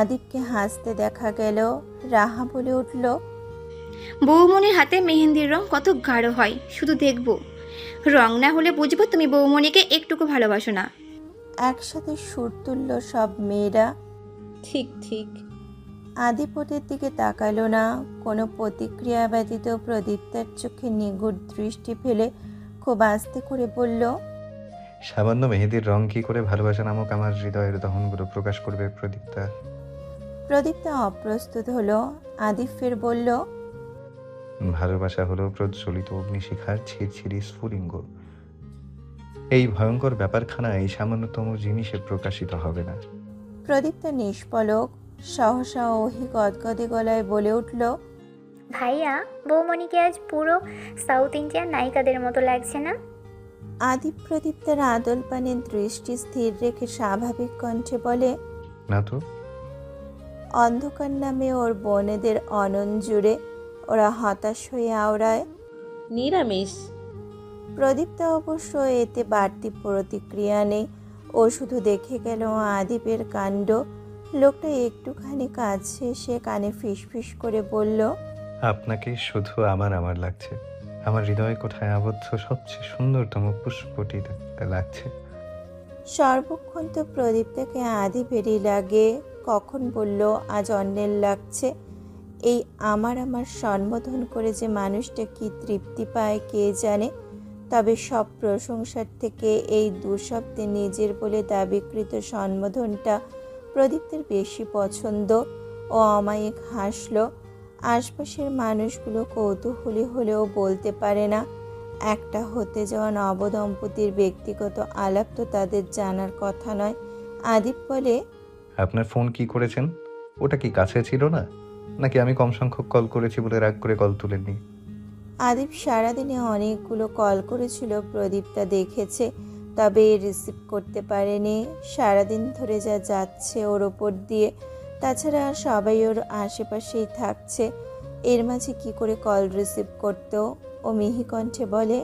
আদিবকে হাসতে দেখা গেল। রাহা বলে উঠল, বৌমনির হাতে মেহেন্দির রং কত গাঢ় হয়, শুধু দেখব, রং না হলে বুঝবো তুমি বৌমনিকে একটুকু ভালোবাসো না। একসাথে সুর তুলল সব মেয়েরা। ঠিক ঠিক। আদিব ওদের দিকে তাকালো না, কোনো প্রতিক্রিয়া ব্যতীত প্রদীপ্তার চোখে নিগুড় দৃষ্টি ফেলে খুব আস্তে করে বলল, সামান্য মেহেদির রং কি করে ভালোবাসা নামক আমার হৃদয়ের দহনগুলো প্রকাশ করবে প্রদীপ্তা? প্রদীপ্তা অপ্রস্তুত হলো। আদিব ফের বলল, ভালোবাসা হলো প্রজ্বলিত অগ্নিশিখার ছিরছিরি স্ফুলিঙ্গ। এই ভয়ঙ্কর ব্যাপারখানা এই সামান্যতম জিনিসে প্রকাশিত হবে না। প্রদীপ্তা নিষ্পলক। সহসা ওহি গদগদে গলায় বলে উঠল, ভাইয়া, বৌমণিকে আজ পুরো সাউথ ইন্ডিয়ান নায়িকাদের মতো লাগছে না? আদিব প্রদীপ্তার আদল পানে দৃষ্টি স্থির রেখে স্বাভাবিক কণ্ঠে বলে, না তো। অন্ধকার নামে ওর বোনেদের অনন জুড়ে ওরা হতাশ হয়ে আওড়ায়। নিরামিষ। প্রদীপ্তা অবশ্য এতে বাড়তি প্রতিক্রিয়া নেই। ও শুধু দেখে গেল আদিবের কাণ্ড। লোকটা একটুখানি কাছে এসে কানে ফিসফিস করে বলল, আপনাকে শুধু আমার লাগছে। আমার হৃদয় কোঠায় আবদ্ধ সবচেয়ে সুন্দরতম পুষ্পটি লাগছে। সর্বক্ষণ তো প্রদীপ্তাকে আদিবেরই লাগে, কখন বলল আজ অন্যের লাগছে। এই আমার সম্বোধন করে যে মানুষটা কি তৃপ্তি পায় কে জানে। তবে সব প্রশংসার থেকে এই দুঃশব্দে নিজের বলে দাবিকৃত সম্বোধনটা প্রদীপ্তের বেশি পছন্দ। ও অমায়িক হাসল। আশপাশের মানুষগুলো কৌতূহলী হলেও বলতে পারে না। একটা হতে যাওয়া নবদম্পতির ব্যক্তিগত আলাপ তো তাদের জানার কথা নয়। আদিব বলে, আপনার ফোন কি করেছেন? ওটা কি কাছে ছিল না, নাকি আমি কম সংখ্যক কল করেছি বলে রাগ করে কল তুলেননি? আদিব সারাদিনে অনেকগুলো কল করেছিল, প্রদীপ্তা দেখেছে, তবে রিসিভ করতে পারেনি। সারাদিন ধরে যা যাচ্ছে ওর ওপর দিয়ে, তাছাড়া সবাই ওর আশেপাশেই থাকছে, এর মাঝে কি করে কল রিসিভ করতো? ও মিহি কণ্ঠে বলে,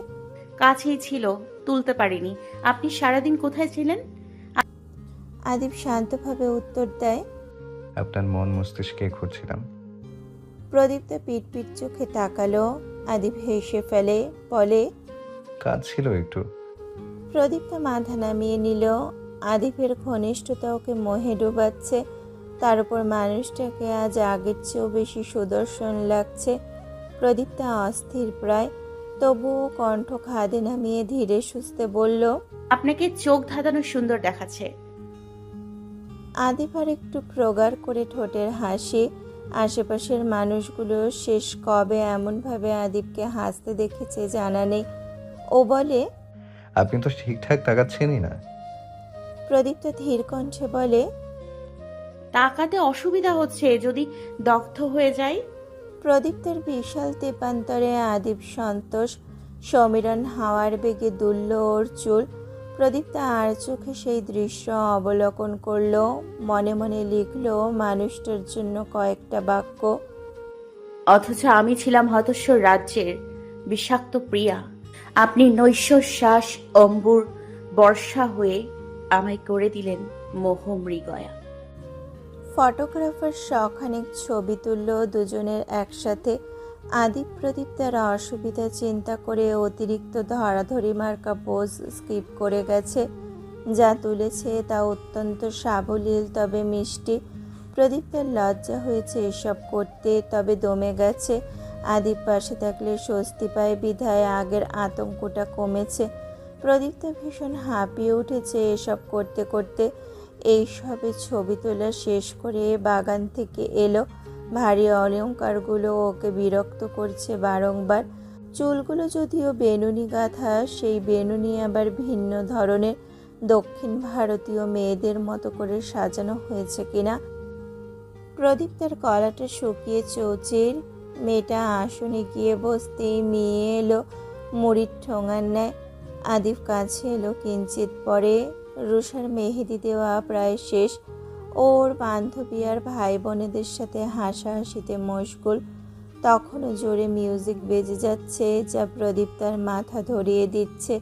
কাছেই ছিল, তুলতে পারিনি। আপনি সারাদিন কোথায় ছিলেন? আদিব শান্তভাবে উত্তর দেয়, আপনার মন মস্তিষ্কে খুঁজছিলাম। প্রদীপ্তা পিট চোখে তাকালো। আদিপ হেসে ফেলে, বলে, কাজ ছিল একটু। প্রদীপ্তা মাথা নামিয়ে নিল। আদিপের ঘনিষ্ঠতা ওকে মোহে ডুবাচ্ছে। তার উপর মানুষটাকে আজ আগের চেয়েও বেশি সুদর্শন লাগছে। প্রদীপ্তা অস্থির প্রায়, তবুও কণ্ঠ খাদে নামিয়ে ধীরে সুস্থে বলল, আপনাকে চোখ ধাঁধানো সুন্দর দেখাচ্ছে। আদিপ আর একটু প্রগাঢ় করে ঠোঁটের হাসি। আশেপাশের মানুষগুলো শেষ কবে এমনভাবে আদিপকে হাসতে দেখেছে জানা নেই। ও বলে, আপনি তো ঠিকঠাক তাকাচ্ছেনই না। প্রদীপ্তা ধীর কণ্ঠে বলে, তাকাতে অসুবিধা হচ্ছে, যদি দগ্ধ হয়ে যায়। প্রদীপ্তের বিশাল তেপান্তরে আদিপ সন্তোষ। সমীরণ হাওয়ার বেগে দুলল ওর চুল। প্রদীপ্তা আর চোখে সেই দৃশ্য অবলোকন করল। মনে মনে লিখল মানুষটার জন্য কয়েকটা বাক্য। অথচ আমি ছিলাম হতশ্বর রাজ্যের বিষাক্ত প্রিয়া। আপনি নৈশশ্বাস অম্বুর বর্ষা হয়ে আমায় করে দিলেন মোহমৃগয়া। ফটোগ্রাফার শখানেক ছবি তুলল দুজনের একসাথে। আদিপ প্রদীপ্তার অসুবিধা চিন্তা করে অতিরিক্ত ধরাধরি মার্কা পোজ স্কিপ করে গেছে। যা তুলেছে তা অত্যন্ত সাবলীল তবে মিষ্টি। প্রদীপ্তার লজ্জা হয়েছে এসব করতে, তবে দমে গেছে। আদিপ পাশে থাকলে স্বস্তি পায় বিধায় আগের আতঙ্কটা কমেছে। প্রদীপ্তা ভীষণ হাঁপিয়ে উঠেছে এসব করতে করতে। এই সবে ছবি তোলা শেষ করে বাগান থেকে এলো। ভারী অলংকারগুলো ওকে বিরক্ত করছে বারংবার। চুলগুলো যদিও বেনুনি গাঁথা, সেই বেনুনি আবার ভিন্ন ধরনের, দক্ষিণ ভারতীয় মেয়েদের মতো করে সাজানো হয়েছে কিনা। প্রদীপ্তার গলাটা শুকিয়ে চৌচির। মেয়েটা আসনে গিয়ে বসতেই মেয়ে এলো মুড়ির ঠোঙার ন্যায়। আদিপ কাছে এলো কিঞ্চিত পরে। রুষার মেহেদি দেওয়া প্রায় শেষ। ওর বান্ধবী আর ভাই বোনেদের সাথে হাসাহাসিতে মশগুল। তখনও জোরে মিউজিক বেজে যাচ্ছে, যা প্রদীপ্তার মাথা ধরিয়ে দিচ্ছে।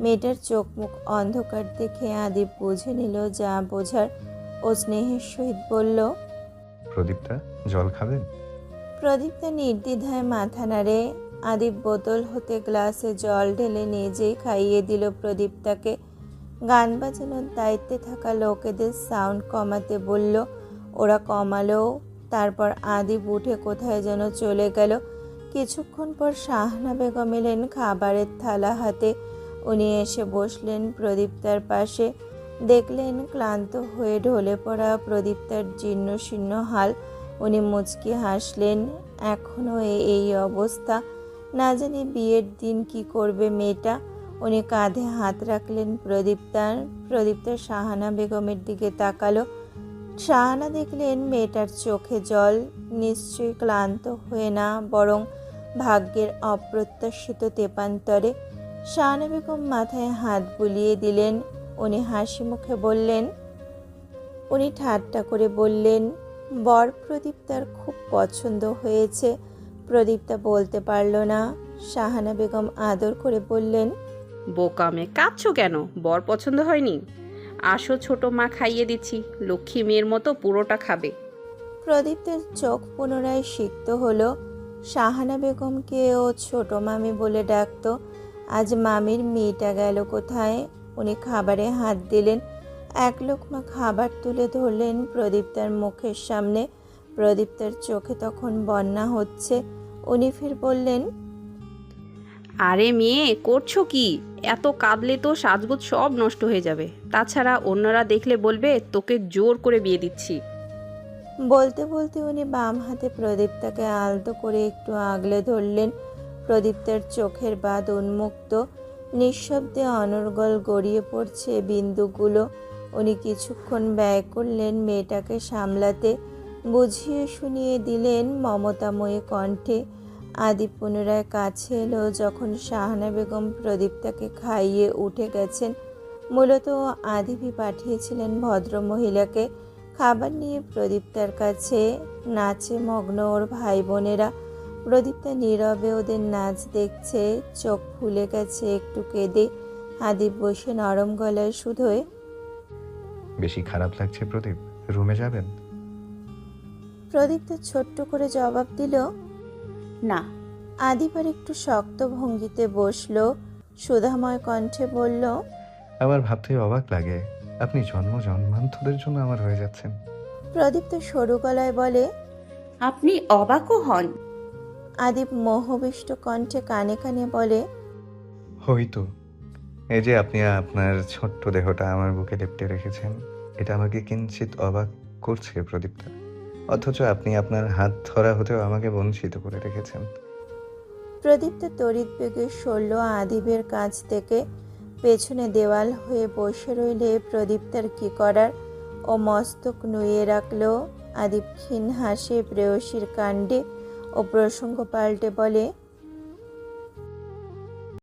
মেয়েটার চোখ মুখ অন্ধকার দেখে আদিপ বুঝে নিল যা বোঝার। ও স্নেহের সহিত বলল, প্রদীপ্তা, জল খাবেন? প্রদীপ্তা নির্দ্বিধায় মাথা নাড়ে। আদিপ বোতল হতে গ্লাসে জল ঢেলে নিজেই খাইয়ে দিল প্রদীপ্তাকে। গান বাজানোর দায়িত্বে থাকা লোকেদের সাউন্ড কমাতে বলল। ওরা কমালো। তারপর আদিপ উঠে কোথায় যেন চলে গেল। কিছুক্ষণ পর শাহনা বেগম এলেন খাবারের থালা হাতে। উনি এসে বসলেন প্রদীপ্তার পাশে। দেখলেন ক্লান্ত হয়ে ঢলে পড়া প্রদীপ্তার জীর্ণ শীর্ণ হাল। উনি মুচকি হাসলেন। এখনও এই অবস্থা, না জানি বিয়ের দিন কি করবে মেয়েটা। উনি কাঁধে হাত রাখলেন প্রদীপ্তার শাহানা বেগমের দিকে তাকালো। শাহানা দেখলেন মেয়েটার চোখে জল। নিশ্চয়ই ক্লান্ত হয়ে না, বরং ভাগ্যের অপ্রত্যাশিত তেপান্তরে। শাহানা বেগম মাথায় হাত বুলিয়ে দিলেন। উনি হাসি মুখে বললেন, উনি ঠাট্টা করে বললেন, বর প্রদীপ্তার খুব পছন্দ হয়েছে। প্রদীপ্তা বলতে পারল না। শাহানা বেগম আদর করে বললেন, বোকামে কাঁদছো কেন? বর পছন্দ হয়নি? আসো, ছোট মা খাইয়ে দিচ্ছি, লক্ষ্মী মেয়ের মতো পুরোটা খাবে। প্রদীপ্তের চোখ পুনরায় সিক্ত হলো। শাহানা বেগমকে ও ছোট মামি বলে ডাকত। আজ মামির মেয়েটা গেল কোথায়? উনি খাবারে হাত দিলেন। এক লোকমা খাবার তুলে ধরলেন প্রদীপ্তার মুখের সামনে। প্রদীপ্তার চোখে তখন বন্যা হচ্ছে। উনি ফের বললেন, আরে মেয়ে, করছো কি? এত কাঁদলে তো সাজগোজ সব নষ্ট হয়ে যাবে। তাছাড়া অন্যরা দেখলে বলবে তোকে জোর করে বিয়ে দিচ্ছি। বলতে বলতে উনি বাম হাতে প্রদীপ্তাকে আলতো করে একটু আগলে ধরলেন। প্রদীপ্তার চোখের বাঁধ উন্মুক্ত। নিঃশব্দে অনর্গল গড়িয়ে পড়ছে বিন্দুগুলো। উনি কিছুক্ষণ ব্যয় করলেন মেয়েটাকে সামলাতে। বুঝিয়ে শুনিয়ে দিলেন মমতাময়ী কণ্ঠে। আদিপ পুনরায় কাছে এলো যখন শাহানা বেগম প্রদীপ্তাকে খাইয়ে উঠে গেছেন। মূলত আদিপই পাঠিয়েছিলেন ভদ্রমহিলাকে। খাবার নিয়ে প্রদীপ্তার কাছে। নাচে মগ্ন ওর ভাই বোনেরা। প্রদীপ্তা নীরবে ওদের নাচ দেখছে। চোখ ফুলে গেছে একটু কেঁদে। আদিপ বসে নরম গলায় শুধোয়, বেশি খারাপ লাগছে প্রদীপ, রুমে যাবেন? প্রদীপ্ত ছোট্ট করে জবাব দিল, না। আদিপ আর একটু শক্ত ভঙ্গিতে বসলো, সুধাময় কণ্ঠে বলল, আমার ভাবতে অবাক লাগে আপনি জন্মান্তরের জন্য আমার হয়ে যাচ্ছেন। প্রদীপ্ত সরু গলায় বলে, আপনি অবাকও হন? আদিপ মোহবিষ্ট কণ্ঠে কানে কানে বলে, হয়তো এই যে আপনি আপনার ছোট্ট দেহটা আমার বুকে লেপ্টে রেখেছেন, এটা আমাকে কিঞ্চিত অবাক করছে প্রদীপ্তা। অথচ আপনি আপনার হাত ধরা হতেও আমাকে বঞ্চিত করে রেখেছেন। প্রদীপ্ত তড়িৎ বেগে সরল আদিবের কাছ থেকে, পেছনে দেওয়াল হয়ে বসে রইলে প্রদীপ্তার কি করার, ও মস্তক নুয়ে রাখলো। আদিব ক্ষীণ হাসে প্রেয়সীর কাণ্ডে ও প্রসঙ্গ পাল্টে বলে,